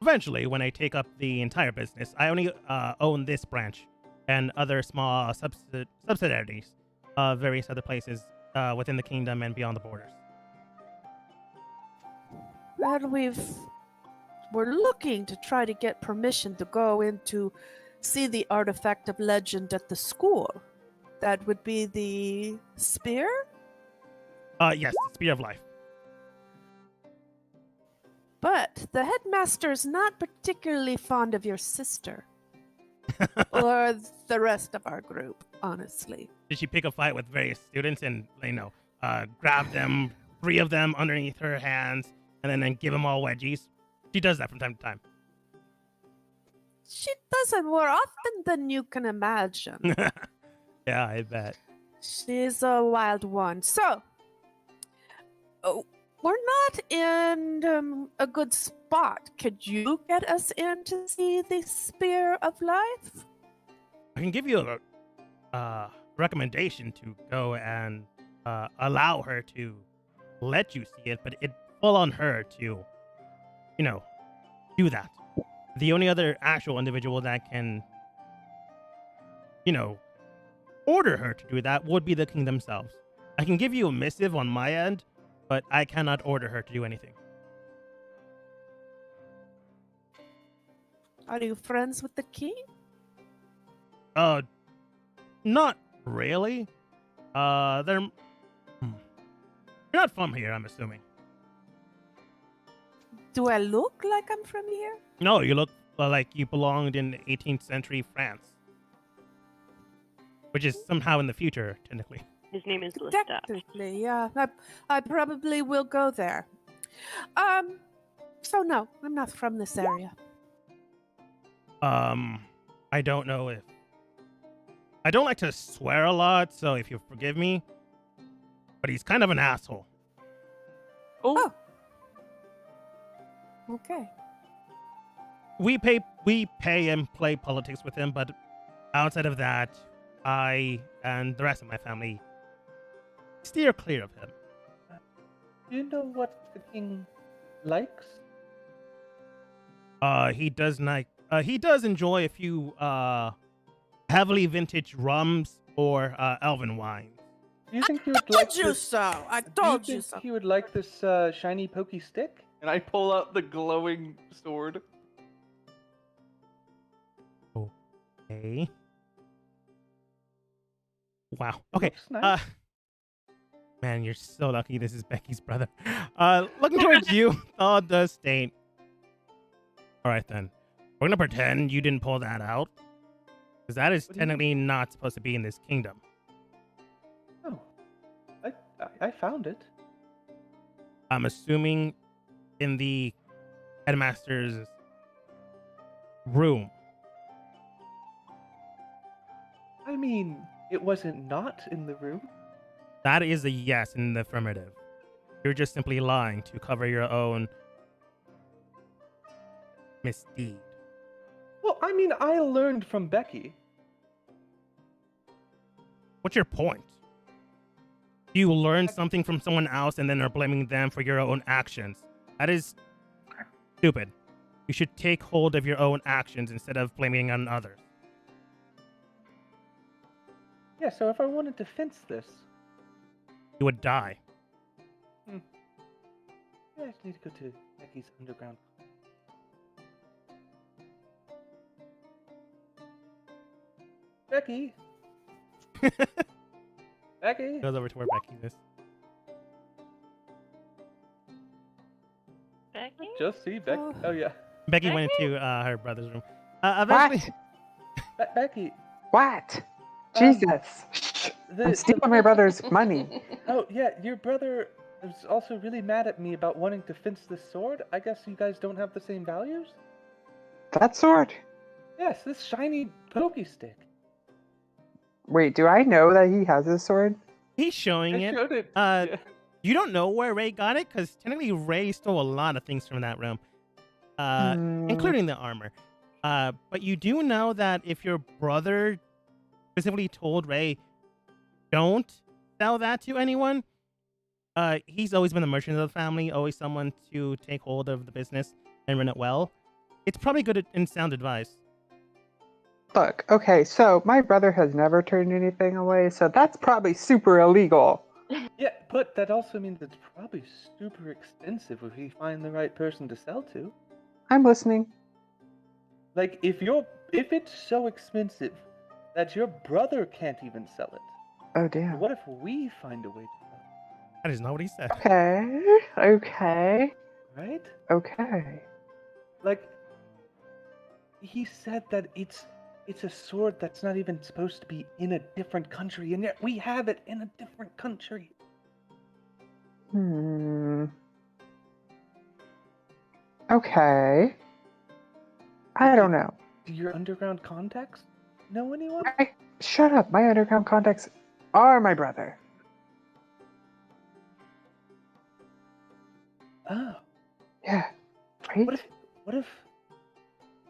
Eventually, when I take up the entire business, I only own this branch and other small subsidiaries of various other places within the kingdom and beyond the borders. Well, we're looking to try to get permission to go in to see the artifact of legend at the school. That would be the spear? Yes, the Spear of Life. But the headmaster is not particularly fond of your sister. Or the rest of our group, honestly. Did she pick a fight with various students and, grab them, 3 of them underneath her hands, and then give them all wedgies? She does that from time to time. She does it more often than you can imagine. Yeah, I bet. She's a wild one. So, we're not in a good spot. Could you get us in to see the Spear of Life? I can give you a recommendation to go and allow her to let you see it, but it fall on her to, do that. The only other actual individual that can, order her to do that would be the king themselves. I can give you a missive on my end, but I cannot order her to do anything. Are you friends with the king? Not really. You're not from here, I'm assuming. Do I look like I'm from here? No, you look like you belonged in 18th century France. which is somehow in the future, technically. His name is Lestat. Technically, yeah. I probably will go there. So no, I'm not from this area. I don't know if I don't like to swear a lot, so if you forgive me, but he's kind of an asshole. Oh. Okay. We pay and play politics with him, but outside of that, I and the rest of my family steer clear of him. Do you know what the king likes? He does enjoy a few heavily vintage rums or elven wines. Do you think he would like Told you this? so. I Do told you you think so. he would like this shiny pokey stick? And I pull out the glowing sword. Okay. Wow. Okay. Looks nice. Man, you're so lucky. This is Becky's brother. Looking towards you. Oh, does state. All right then. We're gonna pretend you didn't pull that out, because that is What do you mean? technically not supposed to be in this kingdom. Oh, I found it. I'm assuming in the headmaster's room. I mean, it wasn't not in the room. That is a yes in the affirmative. You're just simply lying to cover your own misdeed. Well, I mean, I learned from Becky. What's your point? You learn something from someone else and then are blaming them for your own actions. That is stupid. You should take hold of your own actions instead of blaming on others. Yeah, so if I wanted to fence this, You would die. yeah, I just need to go to Becky's underground. Becky! Becky! Goes over to where Becky is. Becky? Just see Becky. Oh. Oh, yeah. Becky went Becky? into her brother's room. Eventually, Becky! What? Um, Jesus! Shh. I'm The, stealing my brother's money. oh, yeah, your brother was also really mad at me about wanting to fence this sword. I guess you guys don't have the same values? That sword? Yes, this shiny pokey stick. Wait, do I know that he has a sword? he's showing I it. showed it. Uh, Yeah. You don't know where Ray got it because technically Ray stole a lot of things from that room, including the armor. But you do know that if your brother specifically told Ray, don't sell that to anyone, he's always been the merchant of the family, always someone to take hold of the business and run it well. It's probably good and sound advice. Look, okay, so my brother has never turned anything away, so that's probably super illegal. Yeah, but that also means it's probably super expensive if we find the right person to sell to. I'm listening. Like, if it's so expensive that your brother can't even sell it, Oh, damn. what if we find a way to sell That is not what he said. Okay, okay, it, right? okay. Like, he said that it's a sword that's not even supposed to be in a different country, and yet we have it in a different country. Okay. I don't know. Do your underground contacts know anyone? Shut up. My underground contacts are my brother. Oh, Yeah. Right? what if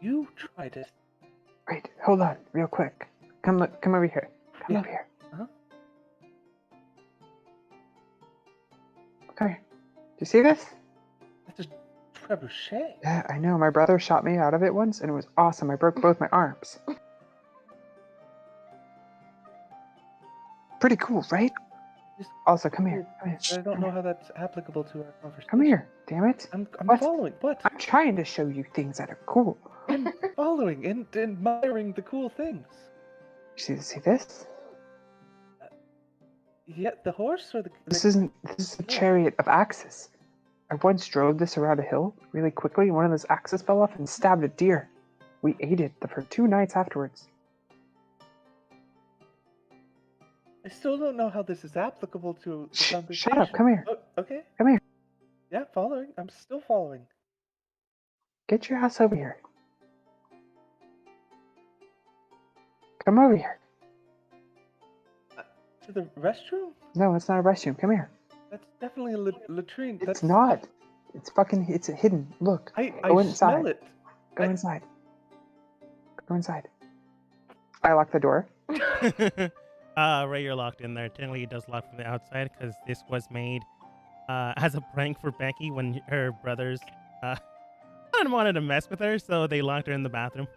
you tried it? Wait, hold on, real quick. Come over here. Come Yeah. over here. Uh-huh. Come here. Do you see this? That's a trebuchet. Yeah, I know. My brother shot me out of it once, and it was awesome. I broke both my arms. Pretty cool, right? Just- Also, come here. Come here. I don't know how that's applicable to our conversation. Come here. Damn it. I'm What? following. What? I'm trying to show you things that are cool. I'm following and admiring the cool things. See this? Yeah, the horse or the. This is a chariot of axes. I once drove this around a hill really quickly, and one of those axes fell off and stabbed a deer. We ate it for 2 nights afterwards. I still don't know how this is applicable to the conversation. Shut up! Come here. Oh, okay. Come here. Yeah, following. I'm still following. Get your ass over here. Come over here. To the restroom? No, it's not a restroom. Come here. That's definitely a latrine. It's not. It's fucking. It's hidden. Look. I Go inside. smell it. Go inside. Go inside. I lock the door. Ray, you're locked in there. Technically, it does lock from the outside because this was made as a prank for Becky when her brothers wanted to mess with her, so they locked her in the bathroom.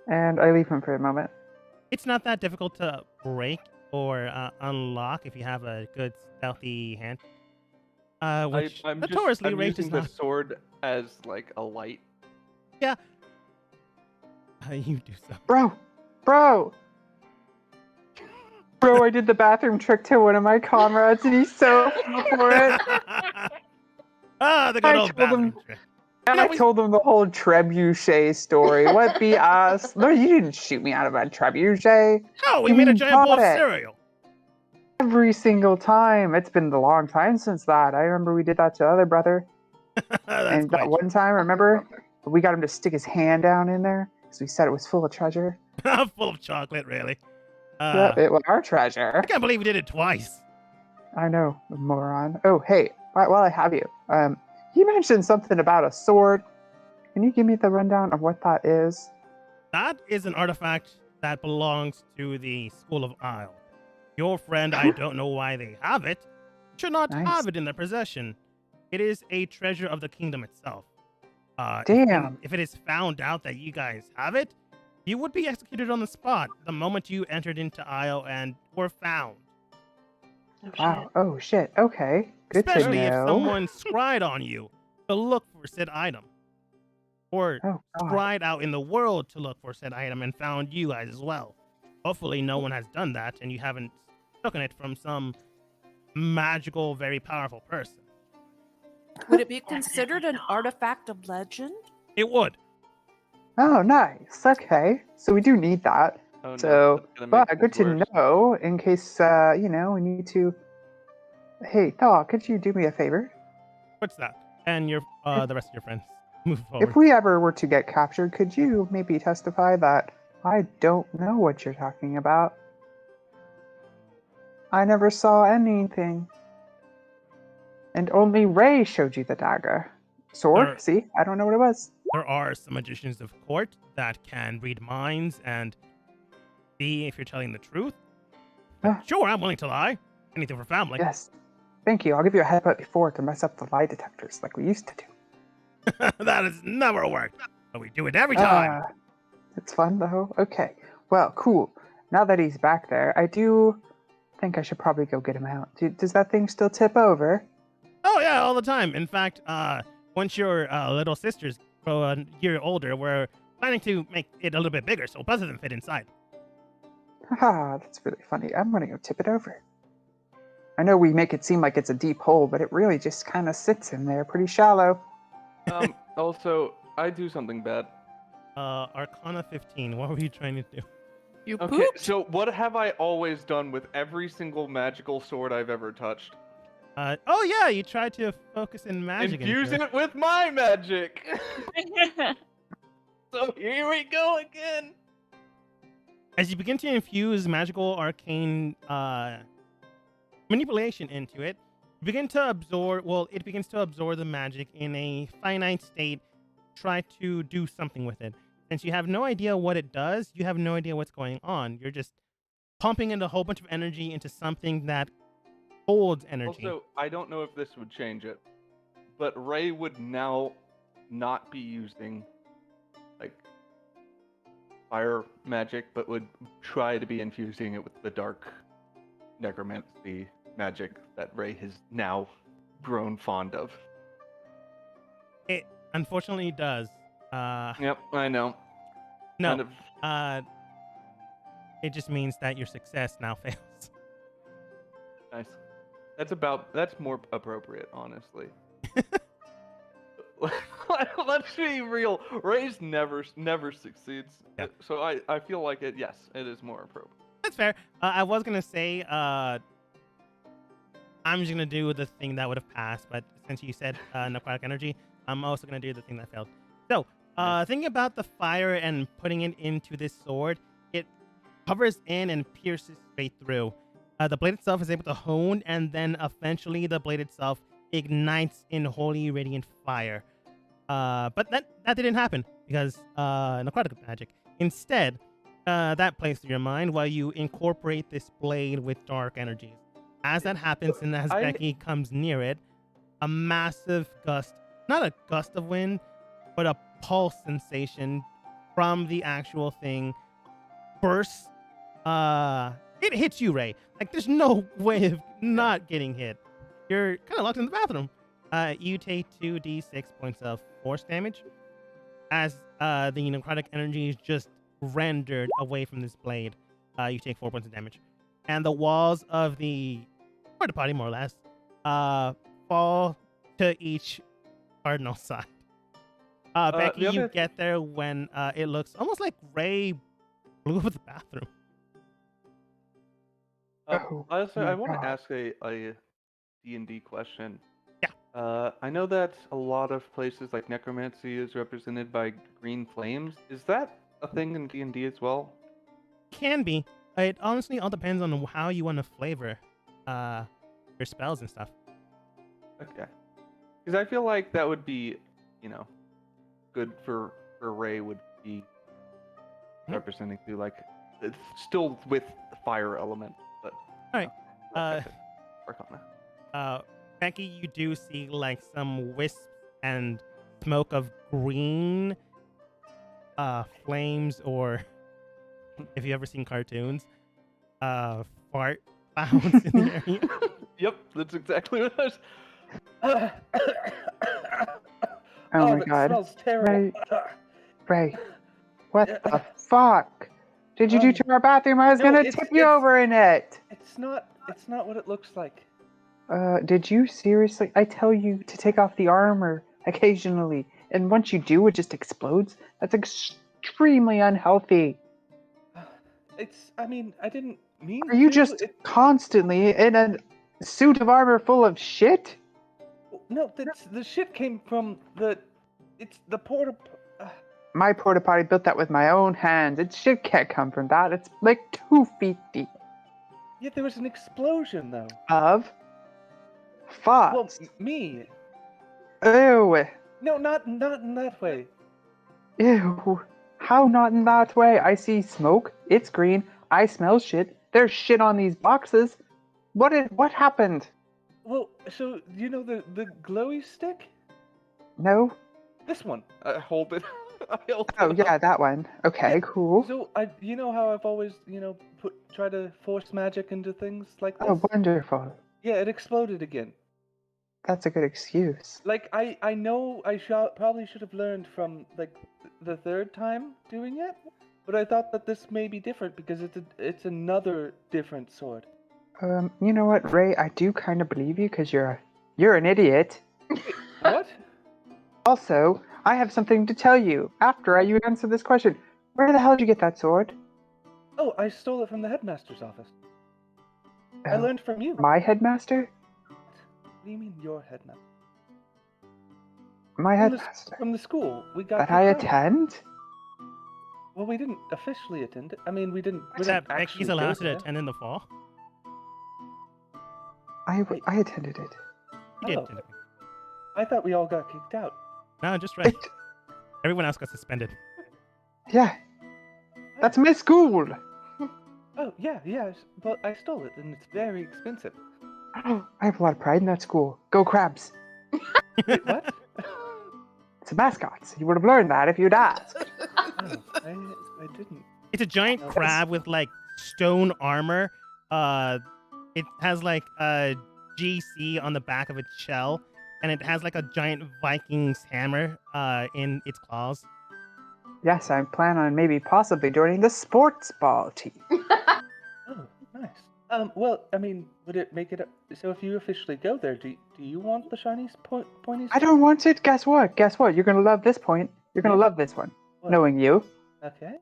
And I leave him for a moment. It's not that difficult to break or unlock if you have a good stealthy hand. Which I'm notoriously Ray using does the not. sword as like a light. Yeah. You do so. Bro, I did the bathroom trick to one of my comrades, and he's so fell for it. The good old bathroom trick. And I told him the whole trebuchet story. What BS? No, you didn't shoot me out of a trebuchet. No, we You made a giant bowl of bought it. cereal. Every single time. It's been a long time since that. I remember we did that to other brother. And that one time, remember? We got him to stick his hand down in there because we said it was full of treasure. Full of chocolate, really. Yeah, it was our treasure. I can't believe we did it twice. I know, moron. Oh, hey, while I have you, you mentioned something about a sword. Can you give me the rundown of what that is? That is an artifact that belongs to the School of Isle. Your friend, I don't know why they have it, should not Nice. have it in their possession. It is a treasure of the kingdom itself. Damn. If it is found out that you guys have it, you would be executed on the spot the moment you entered into Isle and were found. Wow. Oh, shit. Okay. Good Especially to if know. someone scried on you to look for said item. Or Oh, God. scried out in the world to look for said item and found you guys as well. Hopefully no one has done that and you haven't taken it from some magical, very powerful person. Would it be considered an artifact of legend? It would. Oh, nice. Okay. So we do need that. Oh, no, So, that's gonna but make good things to worse. know in case, we need to... Hey, Thaw, could you do me a favor? What's that? And your the rest of your friends move forward. If we ever were to get captured, could you maybe testify that I don't know what you're talking about? I never saw anything. And only Ray showed you the dagger. Sword? See? I don't know what it was. There are some magicians of court that can read minds and see if you're telling the truth. Huh. Sure, I'm willing to lie. Anything for family. Yes. Thank you. I'll give you a heads up before to mess up the lie detectors like we used to do. That has never worked. But we do it every time. It's fun, though. Okay. Well, cool. Now that he's back there, I do think I should probably go get him out. Does that thing still tip over? Oh, yeah, all the time. In fact, once your little sisters grow a year older, we're planning to make it a little bit bigger so both of them fit inside. Haha, that's really funny. I'm gonna go tip it over. I know we make it seem like it's a deep hole, but it really just kind of sits in there pretty shallow. Also, I do something bad. Arcana 15, what were you trying to do? You Okay, pooped? so what have I always done with every single magical sword I've ever touched? Oh yeah, you tried to focus in magic. Infuse into it with my magic! So here we go again! As you begin to infuse magical arcane manipulation into it, you begin to absorb, it begins to absorb the magic in a finite state, try to do something with it. Since you have no idea what it does, you have no idea what's going on. You're just pumping in a whole bunch of energy into something that holds energy. Also, I don't know if this would change it, but Ray would now not be using, like, fire magic, but would try to be infusing it with the dark necromancy magic that Ray has now grown fond of. It unfortunately does. Yep, I know. No. Kind of It just means that your success now fails. nice. That's more appropriate, honestly. Let's be real. Ray's never succeeds. Yeah. So I feel like it. Yes, it is more appropriate. That's fair. I was gonna say, I'm just gonna do the thing that would have passed, but since you said necrotic energy, I'm also gonna do the thing that failed. So, thinking about the fire and putting it into this sword, it hovers in and pierces straight through. The blade itself is able to hone, and then eventually the blade itself ignites in holy radiant fire. But that didn't happen because necrotic magic. Instead, that plays through your mind while you incorporate this blade with dark energies. As that happens, and as Becky comes near it, a massive gust, not a gust of wind, but a pulse sensation from the actual thing bursts. It hits you, Ray. Like, there's no way of not getting hit. You're kind of locked in the bathroom. You take 2d6 points of force damage as the necrotic energy is just rendered away from this blade. You take 4 points of damage. And the walls of the porta potty, more or less, fall to each cardinal side. Becky, you get there when it looks almost like Ray blew up the bathroom. I want to ask a D&D question. Yeah. I know that a lot of places like necromancy is represented by green flames. Is that a thing in D&D as well? Can be. It honestly all depends on how you want to flavor your spells and stuff. Okay. Because I feel like that would be, good for Ray would be representing too. Like, it's still with the fire element, but. All right. Work on that. Becky, you do see like some wisps and smoke of green flames, or if you ever seen cartoons, fart clouds in the area. Yep, that's exactly what I was. Oh my that god. smells terrible. Ray, what the fuck did you do to our bathroom? I was gonna tip you over in it. It's not what it looks like. Did you seriously? I tell you to take off the armor occasionally, and once you do, it just explodes. That's extremely unhealthy. I didn't mean Are you to. just constantly in a suit of armor full of shit? No, the shit came from the porta. My porta potty built that with my own hands. It shit can't come from that. It's like 2 feet deep. Yeah, there was an explosion though. Of? Fuck. Well, me. Ew. No, not in that way. Ew. How not in that way? I see smoke. It's green. I smell shit. There's shit on these boxes. What happened? Well, so you know the glowy stick? No? This one. I hold it. Oh yeah, that one. Okay, Yeah, cool. So you know how I've always try to force magic into things like this? Oh, wonderful. Yeah, it exploded again. That's a good excuse. Like I know I probably should have learned from like the third time doing it, but I thought that this may be different because it's another different sword. You know what, Ray? I do kind of believe you because you're an idiot. What? Also, I have something to tell you after you answer this question. Where the hell did you get that sword? Oh, I stole it from the headmaster's office. I learned from you. My headmaster? What do you mean your headmaster? My headmaster. From the school. We got That I kicked out. attend? Well, we didn't officially attend it. I mean, we didn't. Was that Becky's allowed to attend in the fall? I attended it. You did. Oh. I thought we all got kicked out. No, just right. Everyone else got suspended. Yeah. That's my school. Oh, yeah. But I stole it, and it's very expensive. I have a lot of pride in that school. Go Crabs. Wait, what? It's a mascot. You would have learned that if you'd asked. Oh, I didn't. It's a giant No. crab with like stone armor. It has like a GC on the back of its shell, and it has like a giant Viking's hammer in its claws. Yes, I plan on maybe possibly joining the sports ball team. Oh, nice. Well, I mean, would it make it? So if you officially go there, do you want the shiny pointy? I don't want it. Guess what? You're gonna love this point. You're gonna love this one. What? Knowing you. Okay.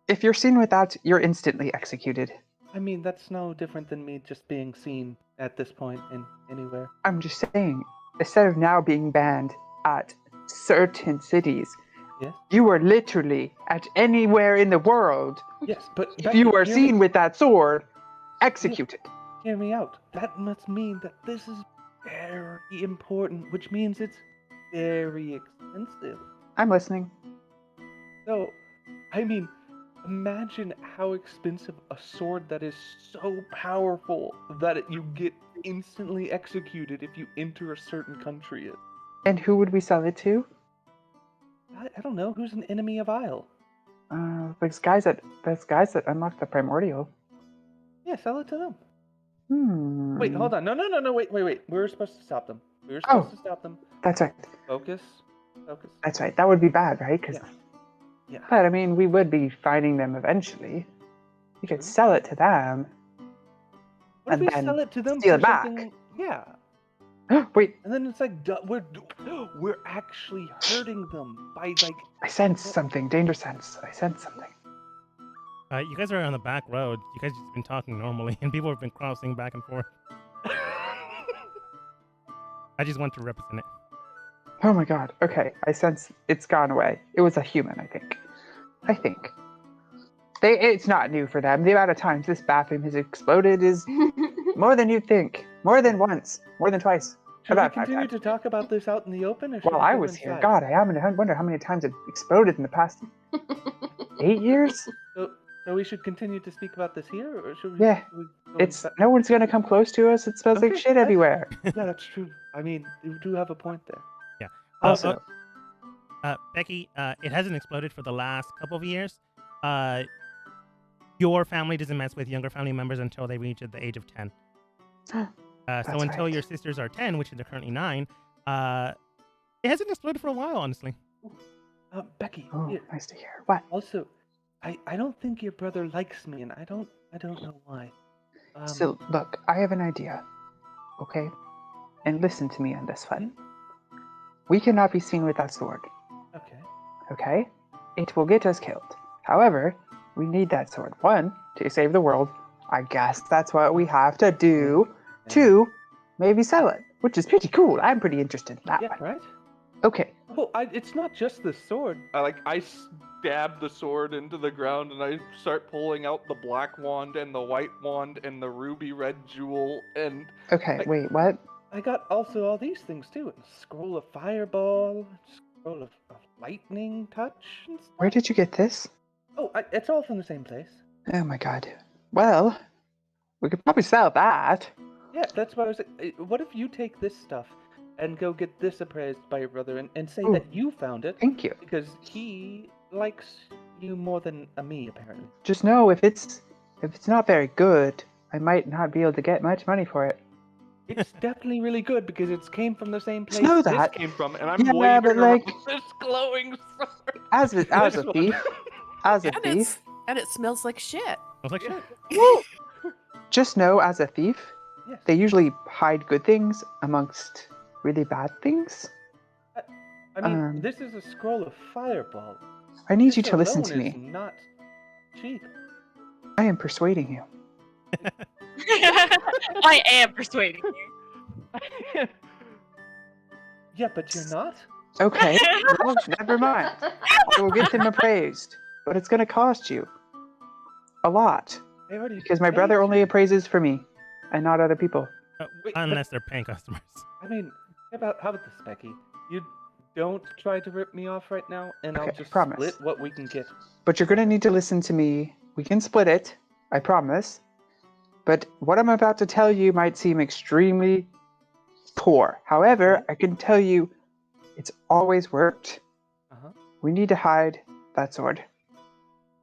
If you're seen with that, you're instantly executed. I mean, that's no different than me just being seen at this point in anywhere. I'm just saying, instead of now being banned at certain cities, Yes? you are literally at anywhere in the world. Yes, but If Becky, you are hear seen with that sword, executed. hear me out. That must mean that this is very important, which means it's very expensive. I'm listening. So, I mean, imagine how expensive a sword that is so powerful that you get instantly executed if you enter a certain country is. And who would we sell it to? I don't know. Who's an enemy of Isle? Those guys that unlocked the primordial. Yeah, sell it to them. Hmm. Wait, hold on. No, wait. We were supposed to stop them. We were supposed to stop them. That's right. Focus. That's right. That would be bad, right? Yeah. But I mean, we would be finding them eventually. We could sell it to them. What if And we then sell it to them steal for it back. something? Yeah. Wait, And then it's like we're actually hurting them by like. I sense something. Danger sense. I sense something. You guys are on the back road. You guys just been talking normally, and people have been crossing back and forth. I just want to represent it. Oh my god. Okay, I sense it's gone away. It was a human, I think. It's not new for them. The amount of times this bathroom has exploded is more than you'd think. More than once. More than twice. Should we About 5 continue times. to talk about this out in the open, or should While we I go was here, inside? God, I wonder how many times it exploded in the past 8 years? So we should continue to speak about this here, or should we? Yeah, should we go It's inside? no one's gonna come close to us. It smells like Okay, shit that's- everywhere. Yeah, that's true. I mean, you do have a point there. Yeah. Also, Becky, it hasn't exploded for the last couple of years. Your family doesn't mess with younger family members until they reach the age of 10. So That's until right. your sisters are 10, which they're currently 9, it hasn't exploded for a while, honestly. Becky, oh, here. nice to hear. What? Also, I don't think your brother likes me, and I don't know why. So, look, I have an idea. Okay? And listen to me on this one. We cannot be seen with that sword. Okay. Okay? It will get us killed. However, we need that sword. 1, to save the world. I guess that's what we have to do. Yeah. 2, maybe sell it, which is pretty cool. I'm pretty interested in that Yeah, one. right. Okay. Well, it's not just the sword. I stab the sword into the ground, and I start pulling out the black wand and the white wand and the ruby red jewel, and Okay, Like- wait, what? I got also all these things too. A scroll of fireball, scroll of lightning touch, and stuff. Where did you get this? Oh, it's all from the same place. Oh my god. Well, we could probably sell that. Yeah, that's what I was. What if you take this stuff and go get this appraised by your brother, and say Ooh. that you found it Thank you. because he likes you more than me, apparently. Just know if it's not very good, I might not be able to get much money for it. It's definitely really good because it came from the same place know this that. came from, and I'm Yeah, waving but, around like- this glowing sword. As a This one. thief, And it smells like shit. I was like, shit. just know as a thief, Yes. they usually hide good things amongst really bad things. I mean, Um, this is a scroll of fireball. I need This you to listen alone to is me. Not cheap. I am persuading you. I am persuading you. Yeah, but you're not. Okay, well, never mind. I will get them appraised, but it's going to cost you a lot I already because my paid brother you. only appraises for me and not other people. Wait, but- Unless they're paying customers. I mean, how about this, Becky? You don't try to rip me off right now, and I'll Okay, just promise. split what we can get. But you're going to need to listen to me. We can split it, I promise. But what I'm about to tell you might seem extremely poor. However, I can tell you it's always worked. Uh-huh. We need to hide that sword.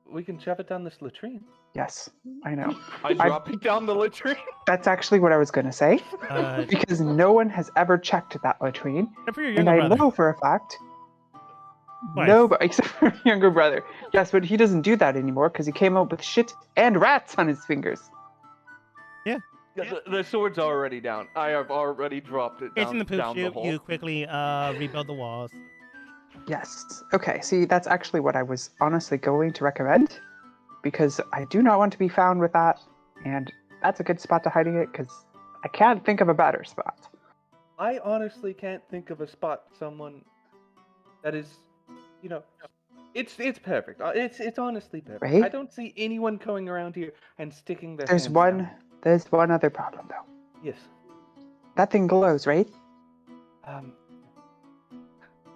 We can shove it down this latrine. Yes, I know. I drop it down the latrine. That's actually what I was going to say. Uh, Because no one has ever checked that latrine. except for your And younger I brother. know for a fact. Twice. No, but except for my younger brother. Yes, but he doesn't do that anymore because he came out with shit and rats on his fingers. Yeah, the sword's already down. I have already dropped it down, It's in the poop down the chute. hole. You quickly rebuild the walls. Yes. Okay, see, that's actually what I was honestly going to recommend. because I do not want to be found with that, and that's a good spot to hiding it because I can't think of a better spot. I honestly can't think of a spot someone that is, it's perfect. It's honestly perfect. Right? I don't see anyone going around here and sticking their There's hands one. down. There's one other problem though. Yes. That thing glows, right?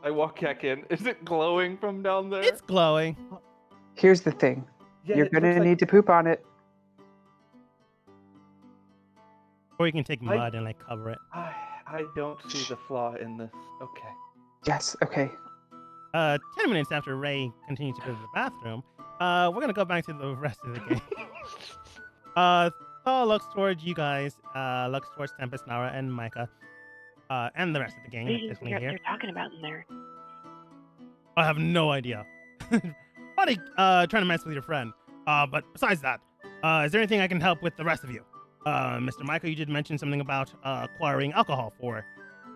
I walk back in. Is it glowing from down there? It's glowing. Here's the thing. Yeah, You're it gonna looks like- need to poop on it. Or you can take mud and like cover it. I don't see the flaw in this. Okay. Yes. Okay. 10 minutes after Ray continues to go to the bathroom, we're gonna go back to the rest of the game. Thal looks towards you guys, looks towards Tempest, Nara, and Micah, and the rest of the gang. What do you think Definitely here. they're talking about in there? I have no idea. Probably trying to mess with your friend. But besides that, is there anything I can help with the rest of you? Mr. Micah, you did mention something about acquiring alcohol for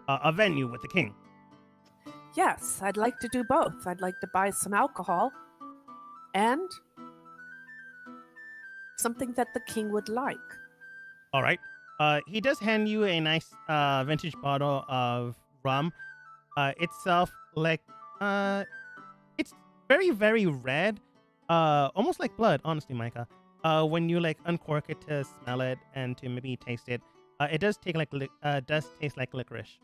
a venue with the king. Yes, I'd like to do both. I'd like to buy some alcohol and something that the king would like. All right. He does hand you a nice vintage bottle of rum. Itself, like, it's very, very red. Almost like blood, honestly, Micah. When you like uncork it to smell it and to maybe taste it, it does taste like licorice.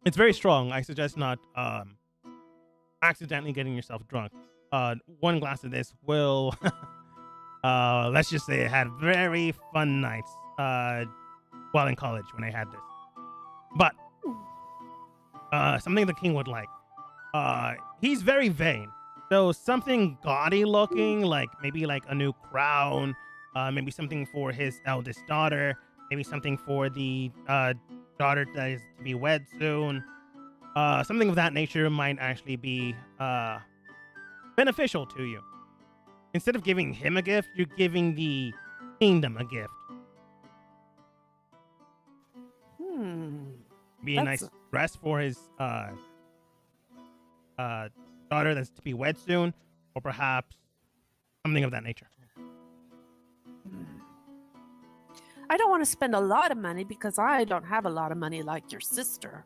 It's very strong. I suggest not accidentally getting yourself drunk. One glass of this will, let's just say, I had very fun nights while in college when I had this. But something the king would like. He's very vain. So something gaudy looking, like maybe like a new crown, maybe something for his eldest daughter, maybe something for the daughter that is to be wed soon. Something of that nature might actually be beneficial to you. Instead of giving him a gift, you're giving the kingdom a gift. Be a nice dress for his daughter that's to be wed soon, or perhaps something of that nature. I don't want to spend a lot of money because I don't have a lot of money like your sister.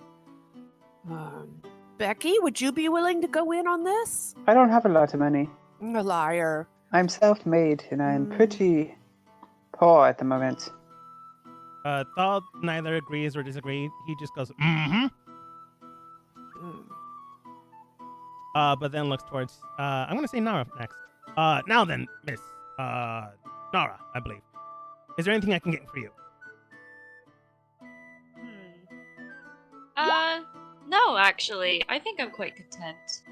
Becky, would you be willing to go in on this? I don't have a lot of money. A liar. I'm self-made and I'm pretty poor at the moment. Thal neither agrees or disagrees. He just goes, mm-hmm. But then looks towards, I'm going to say Nara next. Now then, Miss Nara, I believe. Is there anything I can get for you? No, actually. I think I'm quite content.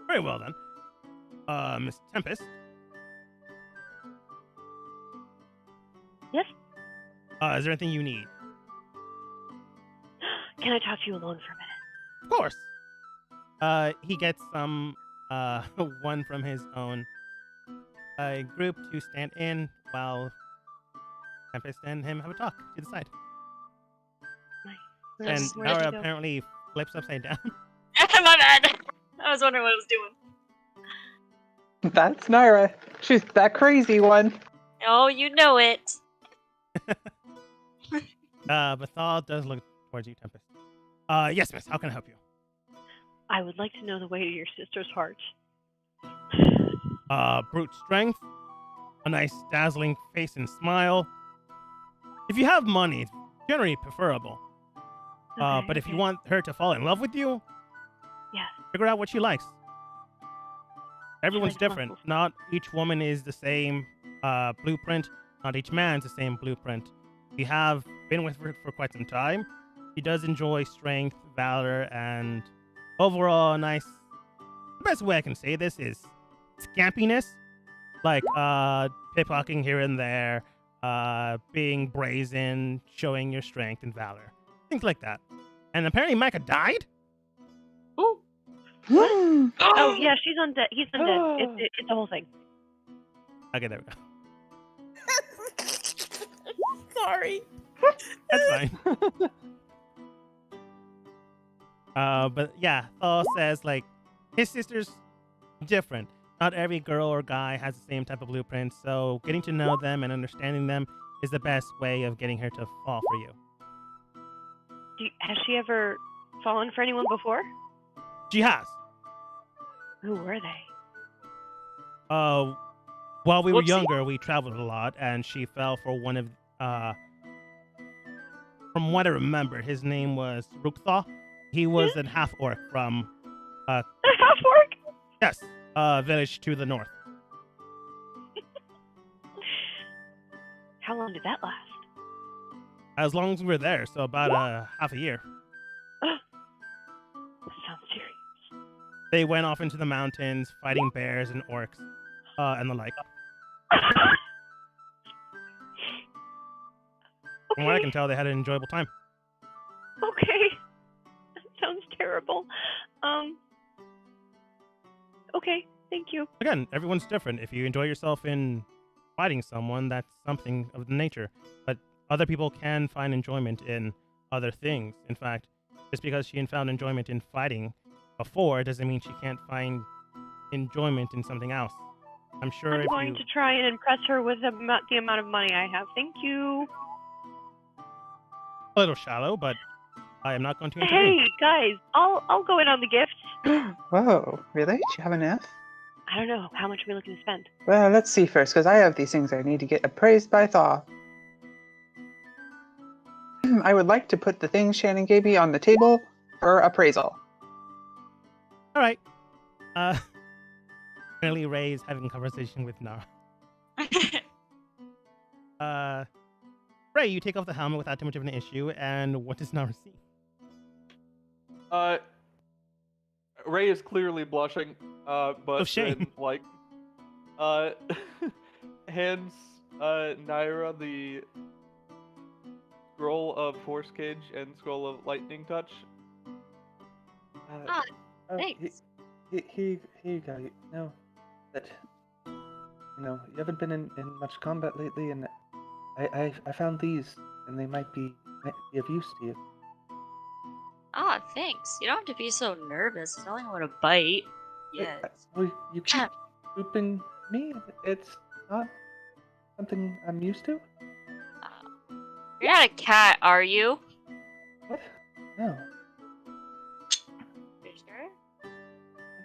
Very well then. Miss Tempest? Yes? Is there anything you need? Can I talk to you alone for a minute? Of course. He gets some, one from his own group to stand in while Tempest and him have a talk to the side. Nice. And Where'd you Nara go? apparently flips upside down. My bad. I was wondering what I was doing. That's Naira. She's that crazy one. Oh, you know it. But Thal does look towards you, Tempest. Yes, miss. How can I help you? I would like to know the way to your sister's heart. Brute strength, a nice dazzling face and smile. If you have money, it's generally preferable. But if you want her to fall in love with you, Yes. figure out what she likes. Everyone's likes different. muscles. Not each woman is the same blueprint. Not each man's the same blueprint. We have been with her for quite some time. She does enjoy strength, valor, and overall nice. The best way I can say this is scampiness, like pickpocketing here and there, being brazen, showing your strength and valor, things like that. And apparently Micah died. Ooh. Oh, yeah, she's undead. He's undead. It's the whole thing. Okay, there we go. Sorry. That's fine. But yeah, Thal says like his sister's different. not every girl or guy has the same type of blueprint, so getting to know them and understanding them is the best way of getting her to fall for you. Has she ever fallen for anyone before? She has. Who were they? While we were Whoopsie. younger, we traveled a lot, and she fell for one of, from what I remember, his name was Rukthaw. He was a half-orc from, A half-orc? yes, village to the north. How long did that last? As long as we were there, so about half a year. That sounds serious. They went off into the mountains, fighting bears and orcs, and the like. From what I can tell, they had an enjoyable time. Okay. That sounds terrible. Okay, thank you. Again, everyone's different. If you enjoy yourself in fighting someone, that's something of the nature. But other people can find enjoyment in other things. In fact, just because she found enjoyment in fighting before doesn't mean she can't find enjoyment in something else. I'm sure I'm if going to try and impress her with the amount of money I have. Thank you. a little shallow, but I am not going to intervene. Hey, guys, I'll go in on the gifts. Whoa, really? Do you have enough? I don't know. How much are we looking to spend? Well, let's see first, because I have these things I need to get appraised by Thaw. I would like to put the things Shannon gave me on the table for appraisal. All right. Apparently Ray is having a conversation with Nara. Ray, you take off the helmet without too much of an issue, and what does Nara see? Ray is clearly blushing, but Of shame. then, like, hands Naira the scroll of Force Cage and scroll of Lightning Touch. Thanks. Here you go. You know that you haven't been in much combat lately, and I found these, and they might be of use to you. Ah, thanks. You don't have to be so nervous. I only want to bite. Yes. Well, you keep swooping me. It's not something I'm used to. You're not a cat, are you? What? No. You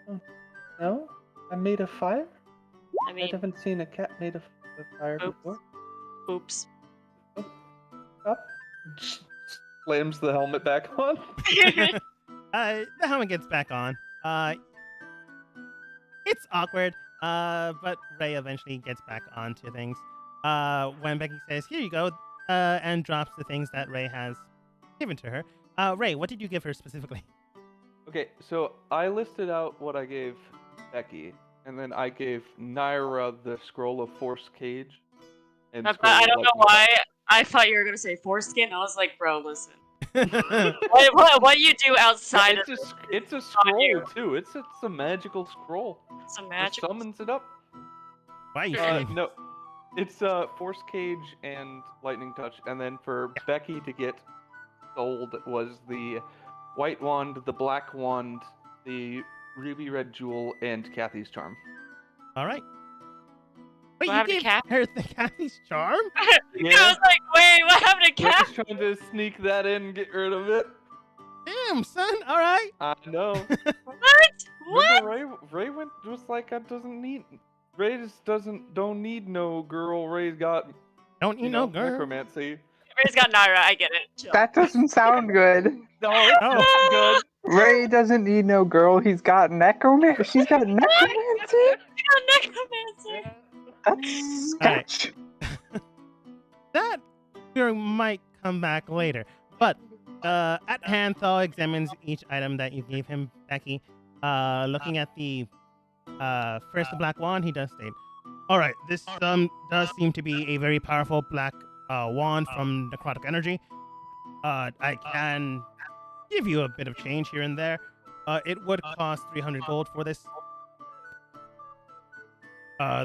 sure? No? I'm made of fire? I I mean, haven't seen a cat made of fire Oops. before. oops. Stop. Slams the helmet back on. The helmet gets back on. It's awkward, but Ray eventually gets back onto things. When Becky says, "Here you go," and drops the things that Ray has given to her. Ray, what did you give her specifically? Okay, so I listed out what I gave Becky, and then I gave Naira the scroll of Force Cage. And But scroll I of don't know Lightning why. Touch. I thought you were gonna say foreskin. I was like, bro, listen. What do you do outside of It's a scroll you. too. It's a magical scroll. some It magic? summons it up. Why are you saying? No, it's Force Cage and Lightning Touch, and then for Becky to get sold was the White Wand, the Black Wand, the Ruby Red Jewel, and Kathy's Charm. All right. Wait, What you happened to gave Cat? her the Kathy's charm? I was like, wait, what happened to We're cat? just trying to sneak that in, get rid of it. Damn, son. All right. I know. What? What? Remember Ray was like, I Ray just don't need no girl. Ray's got Don't you know, girl? necromancy. Ray's got Naira. I get it. Chill. That doesn't sound good. No, it's Oh. not good. Ray doesn't need no girl. He's got necromancy. She's got necromancy. Necromancer. That's Alright. sketch. That theory might come back later. But at hand, Thaw examines each item that you gave him, Becky. Looking at the first the black wand, he does state, "All right, this does seem to be a very powerful black wand from necrotic energy. I can give you a bit of change here and there. It would cost 300 gold for this.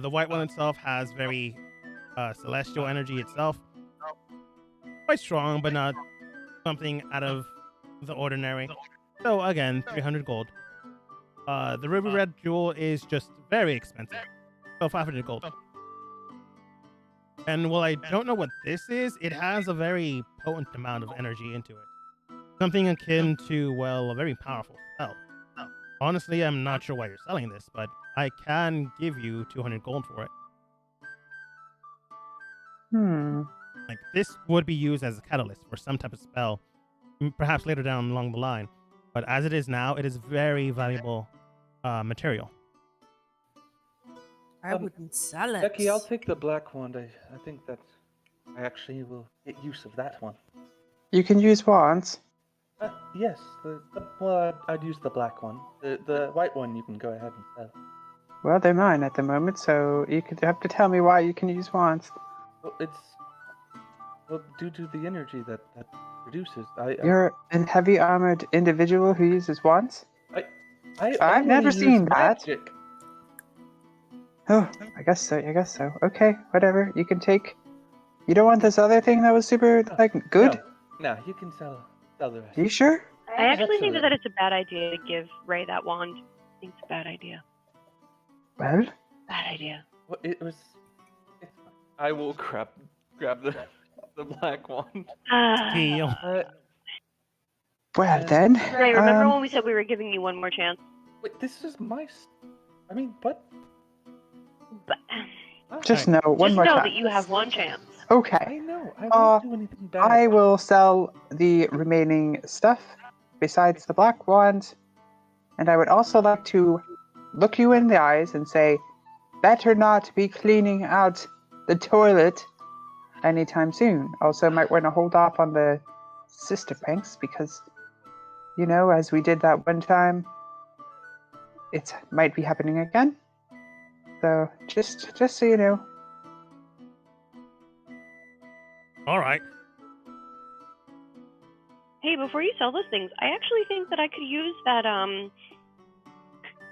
The white one itself has very celestial energy itself. Quite strong, but not something out of the ordinary. So again, 300 gold. The ruby red jewel is just very expensive. So 500 gold. And while I don't know what this is, it has a very potent amount of energy into it. Something akin to, well, a very powerful spell. Honestly, I'm not sure why you're selling this, but I can give you 200 gold for it. Like, this would be used as a catalyst for some type of spell, perhaps later down along the line. But as it is now, it is very valuable material. I wouldn't sell it. Becky, I'll take the black wand. I think that I actually will get use of that one. You can use wands. Yes. Well, I'd use the black one. The white one you can go ahead and sell. Well, they're mine at the moment, so you could have to tell me why you can use wands. Well, due to the energy that produces. You're a heavy armored individual who uses wands? I've only never use seen that. magic. Oh, I guess so. Okay, whatever. You can take. You don't want this other thing that was super good? No, you can sell the rest. Are you sure? I actually think that it's a bad idea to give Ray that wand. I think it's a bad idea. Well, Bad idea. Well, it's fine. I will grab the black wand. Deal. well then. Ray, remember when we said we were giving you one more chance? Wait, this is my. I mean, what? But, Just know one just more know time. that you have one chance. Okay. I know. I won't do anything bad. I will sell the remaining stuff besides the black wand, and I would also like to look you in the eyes and say, better not be cleaning out the toilet anytime soon. Also, might want to hold off on the sister pranks because, as we did that one time, it might be happening again. So, just so you know. All right. Hey, before you sell those things, I actually think that I could use that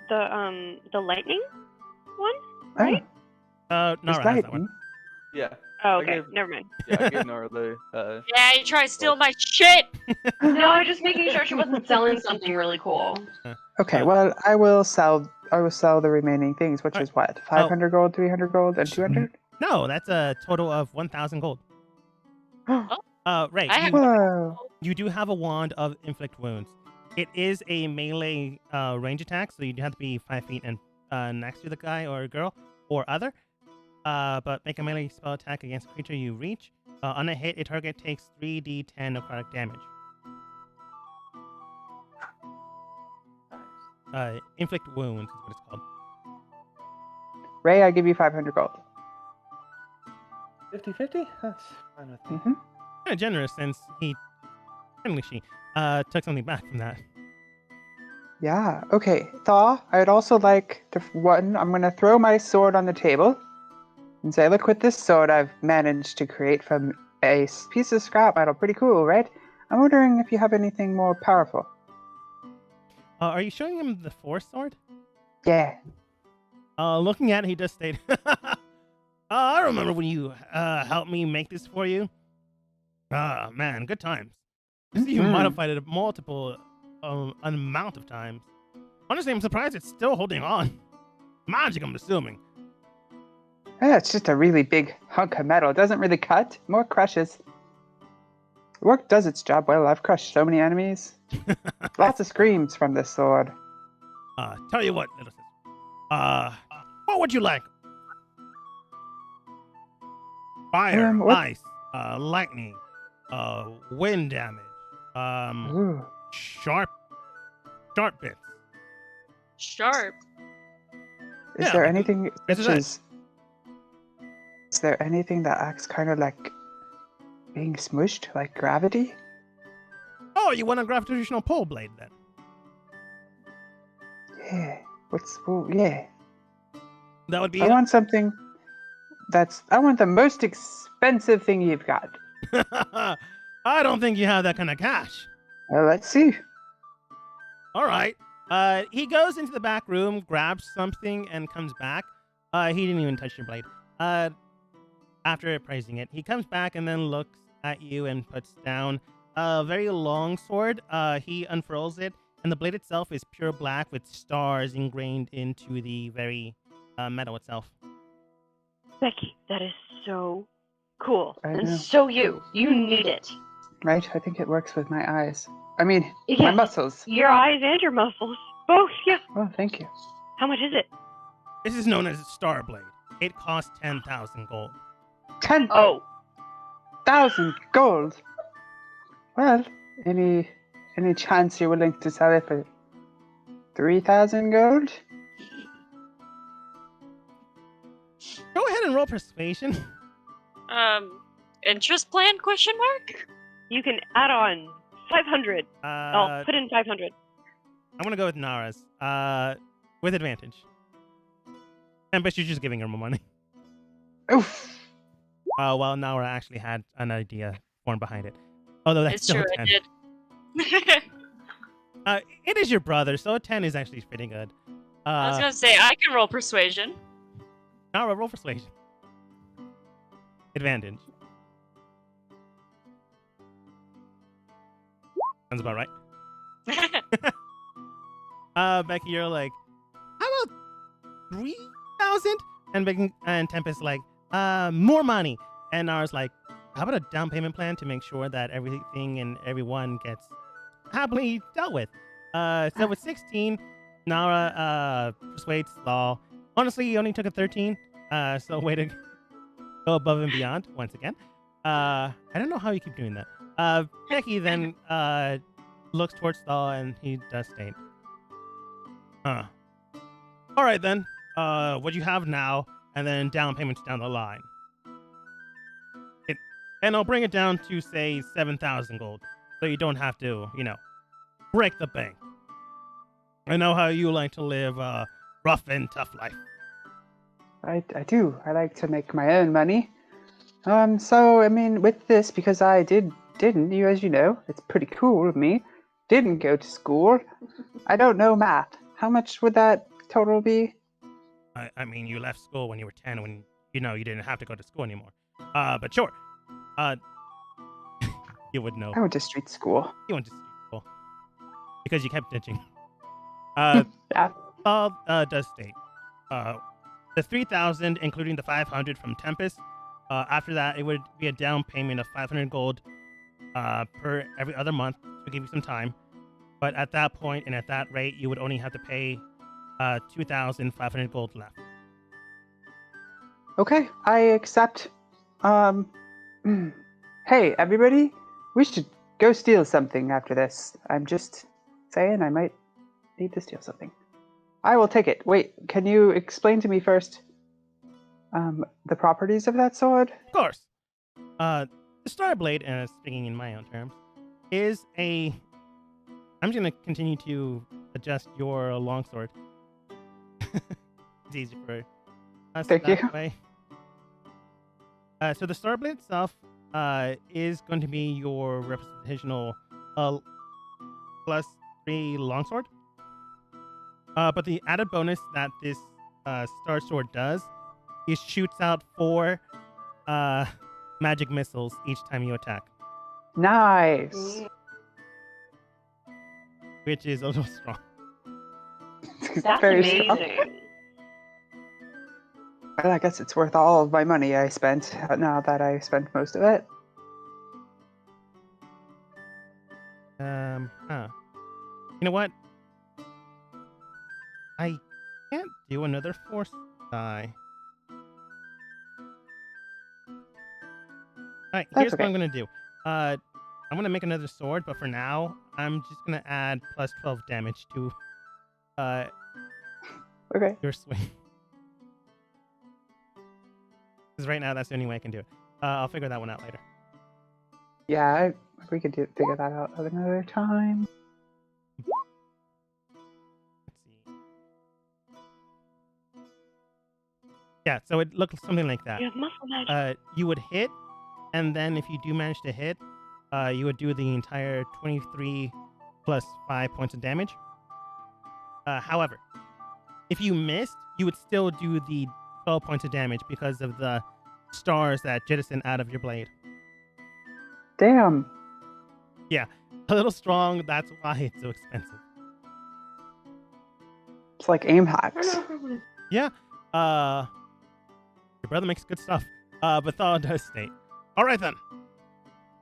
the lightning one, right? Nara It's has that lightning. one. Yeah. Oh, I okay. gave- Never mind. Yeah, I gave Nora the. Yeah, you try to steal my shit! No, I'm just making sure she wasn't selling something really cool. Okay, well, I will sell the remaining things, which is what? 500 gold, 300 gold, and 200? No, that's a total of 1,000 gold. Ray, I have- Whoa. you do have a wand of inflict wounds. It is a melee range attack, so you do have to be 5 feet and next to the guy or girl or other. But make a melee spell attack against a creature you reach. On a hit, a target takes 3d10 necrotic damage. Inflict wounds is what it's called. Ray, I give you 500 gold. 50-50? That's fine with me. Mm-hmm. Kind of generous since she took something back from that. Yeah, okay. Thaw, I would also like to, I'm going to throw my sword on the table and say, look what this sword I've managed to create from a piece of scrap metal. Pretty cool, right? I'm wondering if you have anything more powerful. Are you showing him the force sword? Yeah. Looking at it, he does state, I remember when you helped me make this for you. Ah, man, good times. I see you modified it multiple amount of times. Honestly, I'm surprised it's still holding on. Magic, I'm assuming. Yeah, it's just a really big hunk of metal. It doesn't really cut, more crushes. The work does its job well. I've crushed so many enemies. Lots of screams from this sword. Tell you what, little sister. What would you like? Fire, ice, lightning, wind damage, Ooh. sharp bits. Sharp. Is Yeah, there anything this is which it. is there anything that acts kind of like being smushed, like gravity? Oh, you want a gravitational pull blade then? Yeah. Yeah. That would be I want something I want the most expensive thing you've got. I don't think you have that kind of cash. Well, let's see. All right. He goes into the back room, grabs something, and comes back. He didn't even touch your blade. After appraising it, he comes back and then looks at you and puts down a very long sword. He unfurls it, and the blade itself is pure black with stars ingrained into the very metal itself. Becky, that is so cool. I And know. so you. You need it. Right? I think it works with my eyes. I mean, my Yes. muscles. Your eyes and your muscles. Both, yeah. Oh, thank you. How much is it? This is known as a star blade. It costs 10,000 gold. 10,000 Oh, gold. Well, any chance you're willing to sell it for 3,000 gold? Go ahead and roll persuasion. Interest plan? Question mark. you can add on 500. I'll put in 500. I'm gonna go with Nara's. With advantage. And but you're just giving her more money. Oof. Well, Nara actually had an idea formed behind it. Although that's It's still true, a I 10. did. It is your brother, so a 10 is actually pretty good. I was gonna say I can roll persuasion. Nara, roll persuasion. Advantage. Sounds about right. Becky, you're like, how about 3,000? And Becky and Tempest like, more money. And Nara's like, how about a down payment plan to make sure that everything and everyone gets happily dealt with? So with 16, Nara persuades Law. Honestly, he only took a 13. So way to go above and beyond once again. I don't know how you keep doing that. Becky then looks towards Law and he does state, all right then. What you have now, and then down payments down the line. And I'll bring it down to say 7,000 gold, so you don't have to, break the bank. I know how you like to live a rough and tough life. I do. I like to make my own money. So, I mean, with this, because I didn't, as you know, it's pretty cool of me, didn't go to school. I don't know math. How much would that total be? I mean, you left school when you were 10, when you didn't have to go to school anymore. But sure. You would know. I went to street school. You went to school because you kept ditching. Yeah. Paul does state, the 3,000, including the 500 from Tempest. After that, it would be a down payment of 500 gold per every other month to give you some time. But at that point and at that rate, you would only have to pay 2,500 gold left. Okay, I accept. Hey, everybody, we should go steal something after this. I'm just saying I might need to steal something. I will take it. Wait, can you explain to me first the properties of that sword? Of course. The Starblade, and speaking in my own terms, is a... I'm just going to continue to adjust your longsword. It's easy for us Thank that you. way. So the Starblade itself is going to be your representational +3 longsword. But the added bonus that this Star Sword does is shoots out 4 magic missiles each time you attack, Nice. which is a little strong. That's Very amazing. strong. Well, I guess it's worth all of my money I spent now that I spent most of it. You know what? I can't do another force die. Alright, That's here's what okay. I'm gonna do. I'm gonna make another sword, but for now, I'm just gonna add +12 damage to Okay. your swing. Because right now, that's the only way I can do it. I'll figure that one out later. Yeah, we could figure that out at another time. Let's see. Yeah, so it looks something like that. You have muscle magic. You would hit, and then if you do manage to hit, you would do the entire 23 plus 5 points of damage. However, if you missed, you would still do the 12 points of damage because of the stars that jettison out of your blade. Damn. A little strong, that's why it's so expensive. It's like aim hacks. Yeah. Your brother makes good stuff. But Thaw does state. All right then.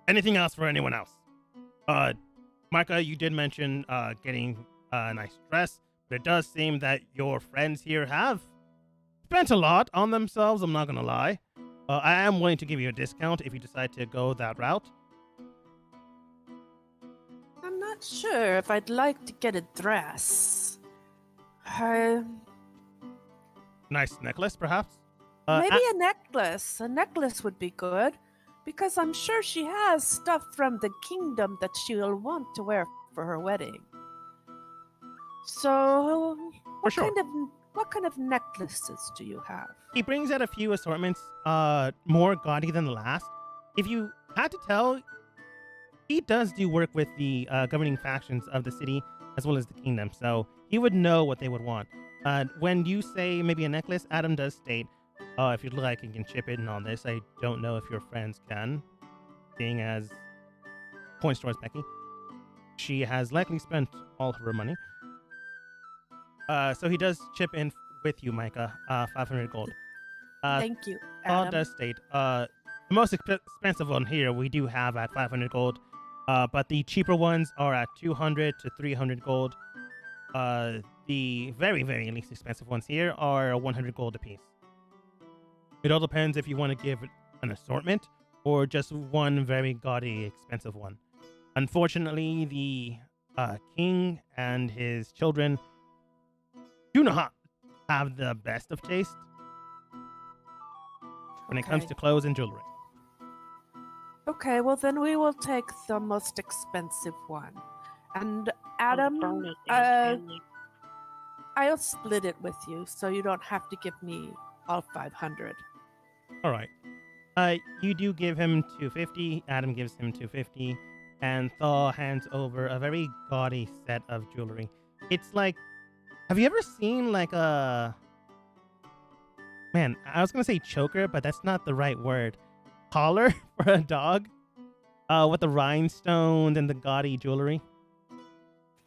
Anything else for anyone else? Micah, you did mention getting a nice dress, but it does seem that your friends here have spent a lot on themselves. I'm not gonna lie. I am willing to give you a discount if you decide to go that route. I'm not sure if I'd like to get a dress. Nice necklace, perhaps. Maybe a necklace. A necklace would be good, because I'm sure she has stuff from the kingdom that she'll want to wear for her wedding. So, what kind of necklaces do you have? He brings out a few assortments, more gaudy than the last. If you had to tell, he does do work with the governing factions of the city as well as the kingdom, so he would know what they would want. When you say maybe a necklace, Adam does state, if you'd like, you can chip in on this. I don't know if your friends can, seeing as points towards Becky. She has likely spent all of her money. So he does chip in with you, Micah, 500 gold. Thank you, Paul Adam. does state, the most expensive one here we do have at 500 gold, but the cheaper ones are at 200 to 300 gold. The very, very least expensive ones here are 100 gold apiece. It all depends if you want to give an assortment or just one very gaudy, expensive one. Unfortunately, the king and his children do not have the best of taste when it comes Okay. to clothes and jewelry. Okay, well then we will take the most expensive one. And Adam, I'll split it with you, so you don't have to give me all 500. All right. You do give him 250. Adam gives him 250, and Thaw hands over a very gaudy set of jewelry. It's like, have you ever seen like a? Man, I was gonna say choker, but that's not the right word. Collar for a dog, with the rhinestones and the gaudy jewelry.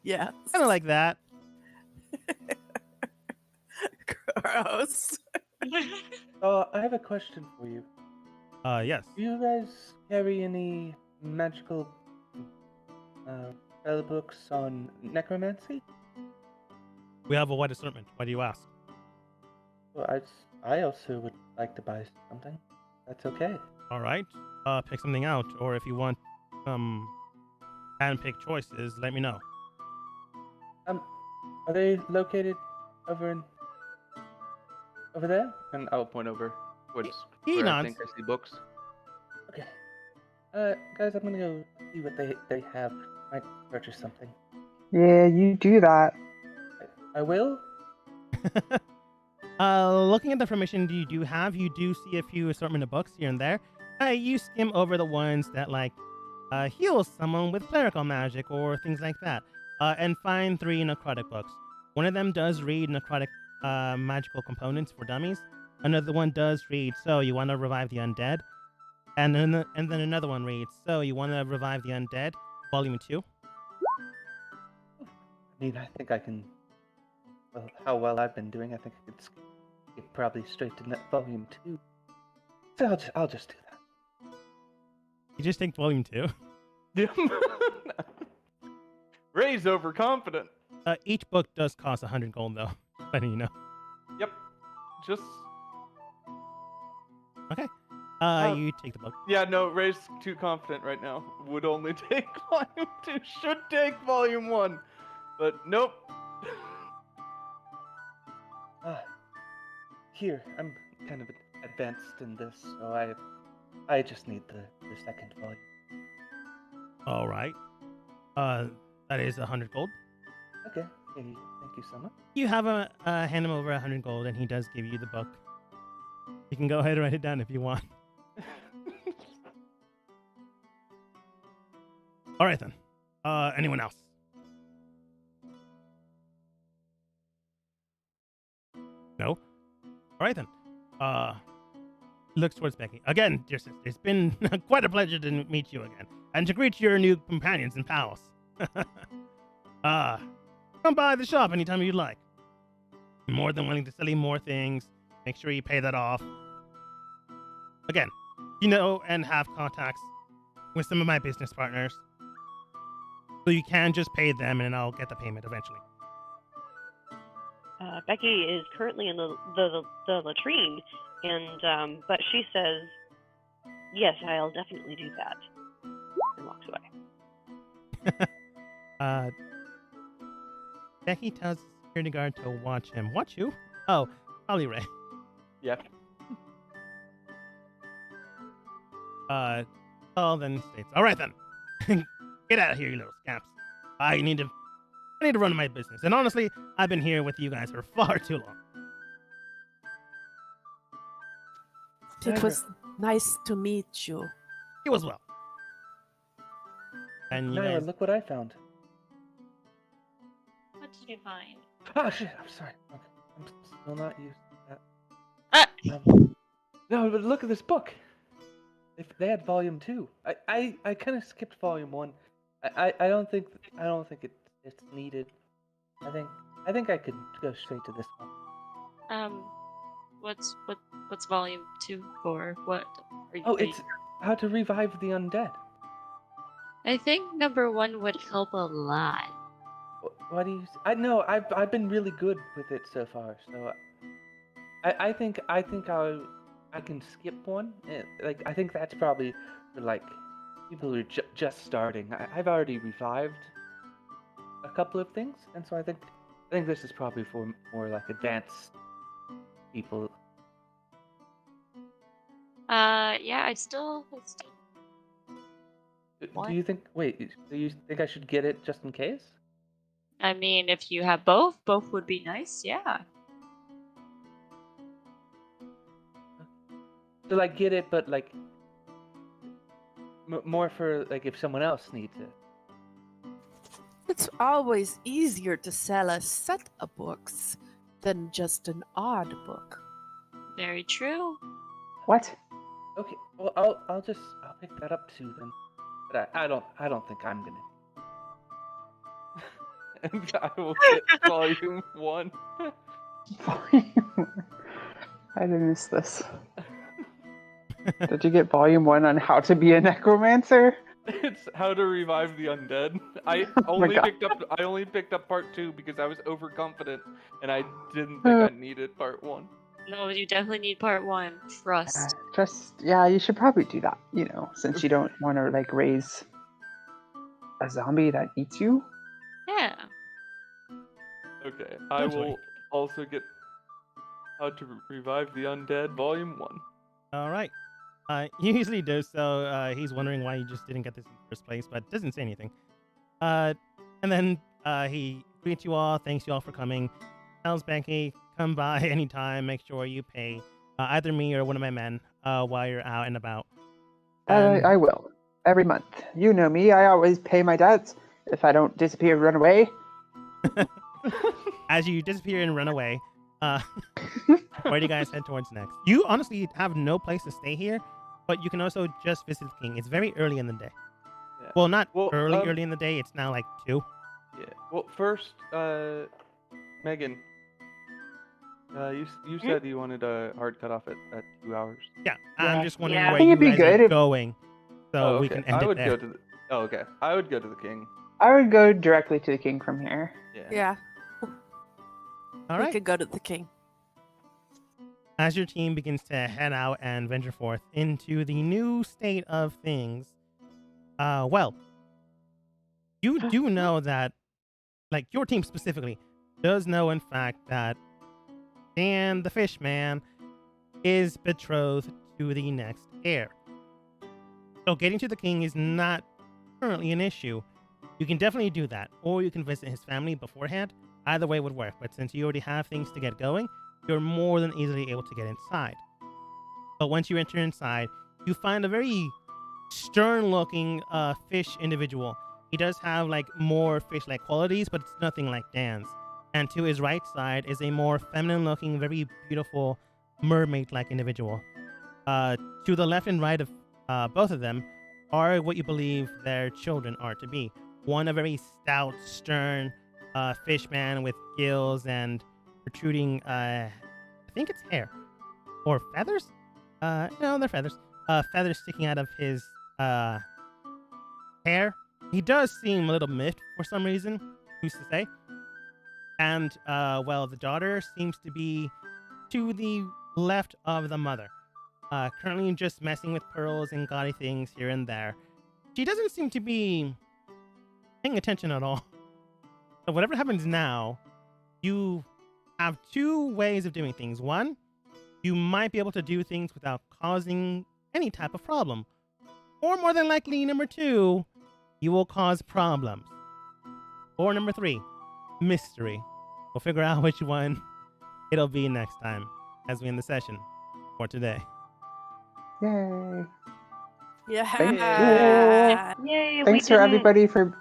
Yeah. Kind of like that. Gross. I have a question for you. Yes. Do you guys carry any magical spell books on necromancy? We have a wide assortment. Why do you ask? Well, I also would like to buy something. That's okay. All right. Pick something out, or if you want some hand-picked choices, let me know. Are they located over there? And I'll point over towards He where I nods. think I see books. Okay. Guys, I'm gonna go see what they have. Might purchase something. Yeah, you do that. I will. Looking at the information you do have, you do see a few assortment of books here and there. You skim over the ones that heal someone with clerical magic or things like that, and find 3 necrotic books. One of them does read necrotic magical components for dummies. Another one does read, so you want to revive the undead, and then another one reads, so you want to revive the undead, volume 2. I mean, I think I can. Well, how well I've been doing, I think I could skip probably straight to volume 2. So I'll just do that. You just take volume 2. Ray's overconfident. Each book does cost 100 gold, though. Letting you know. Yep. Just Okay. You take the book. yeah, no, Ray's too confident right now. Would only take volume 2. Should take volume 1. But nope. Here, I'm kind of advanced in this, so I just need the second volume. All right. That is 100 gold. Okay. Thank you so much. You have hand him over 100 gold, and he does give you the book. You can go ahead and write it down if you want. All right then. Anyone else? No. All right then. Looks towards Becky again, dear sister. It's been quite a pleasure to meet you again, and to greet your new companions in palace. Come by the shop anytime you'd like. more than willing to sell you more things. Make sure you pay that off. Again, and have contacts with some of my business partners. So you can just pay them and I'll get the payment eventually. Becky is currently in the latrine, and but she says, "Yes, I'll definitely do that," and walks away. Becky tells the security guard to watch him. Watch who? Oh, probably Ray. Yep. Paul then states, "All right then, get out of here, you little scamps. I need to run my business, and honestly, I've been here with you guys for far too long." It was nice to meet you. You as well. And you Nyla, guys, look what I found. What did you find? Oh shit! I'm sorry. Okay. I'm still not used to Ah! that. No, but look at this book. They had volume 2. I kind of skipped volume 1. I don't think it's needed. I think I could go straight to this one. What's volume 2 for? What? It's how to revive the undead. I think number 1 would help a lot. What do you? I know I've been really good with it so far. So I think I can skip one. Like I think that's probably for like people who are just starting. I've already revived a couple of things, and so I think this is probably for more like advanced people. Yeah, I still. Do you think? Wait, do you think I should get it just in case? I mean, if you have both would be nice. Yeah. So like get it, but like more for like if someone else needs it. It's always easier to sell a set of books than just an odd book. Very true. What? Okay, well I'll pick that up too then. But I don't think I'm gonna. And I will get volume 1. I didn't miss this. Did you get volume 1 on how to be a necromancer? It's how to revive the undead. I Oh my only picked up part 2 because I was overconfident and I didn't think I needed part 1. No, you definitely need part 1. Trust. You should probably do that, since you don't want to like raise a zombie that eats you. Yeah. Okay, I will also get how to revive the undead volume 1. all right. He usually does so. He's wondering why he just didn't get this in the first place, but doesn't say anything. And then he greets you all, thanks you all for coming, tells Becky, come by anytime, make sure you pay either me or one of my men while you're out and about. I will. Every month. You know me, I always pay my debts if I don't disappear and run away. As you disappear and run away, where do you guys head towards next? You honestly have no place to stay here, but you can also just visit the king. It's very early in the day. Yeah. Well, not early in the day. It's now like 2. Yeah. Well, first, Megan, you said you wanted a hard cutoff at 2 hours. Yeah, I'm just wondering Yeah. where I think you it'd be guys good are if- going, so we okay. can end it there. Okay. I would go to the king. I would go directly to the king from here. Yeah. Yeah, All we right. could go to the king. As your team begins to head out and venture forth into the new state of things, well, you do know that, like, your team specifically does know, in fact, that Dan the Fishman is betrothed to the next heir. So getting to the king is not currently an issue. You can definitely do that, or you can visit his family beforehand. Either way would work, but since you already have things to get going, you're more than easily able to get inside. But once you enter inside, you find a very stern-looking fish individual. He does have like more fish-like qualities, but it's nothing like Dan's. And to his right side is a more feminine-looking, very beautiful mermaid-like individual. To the left and right of both of them are what you believe their children are to be. One a very stout, stern fishman with gills and protruding, I think it's hair or feathers. No, they're feathers. Feathers sticking out of his hair. He does seem a little miffed for some reason. Who's to say? And well, the daughter seems to be to the left of the mother. Currently just messing with pearls and gaudy things here and there. She doesn't seem to be paying attention at all. So whatever happens now, you have two ways of doing things. One, you might be able to do things without causing any type of problem. Or more than likely, number two, you will cause problems. Or number three, mystery. We'll figure out which one it'll be next time as we end the session for today. Yay! Yeah. Thank you. Yay! Thanks for everybody for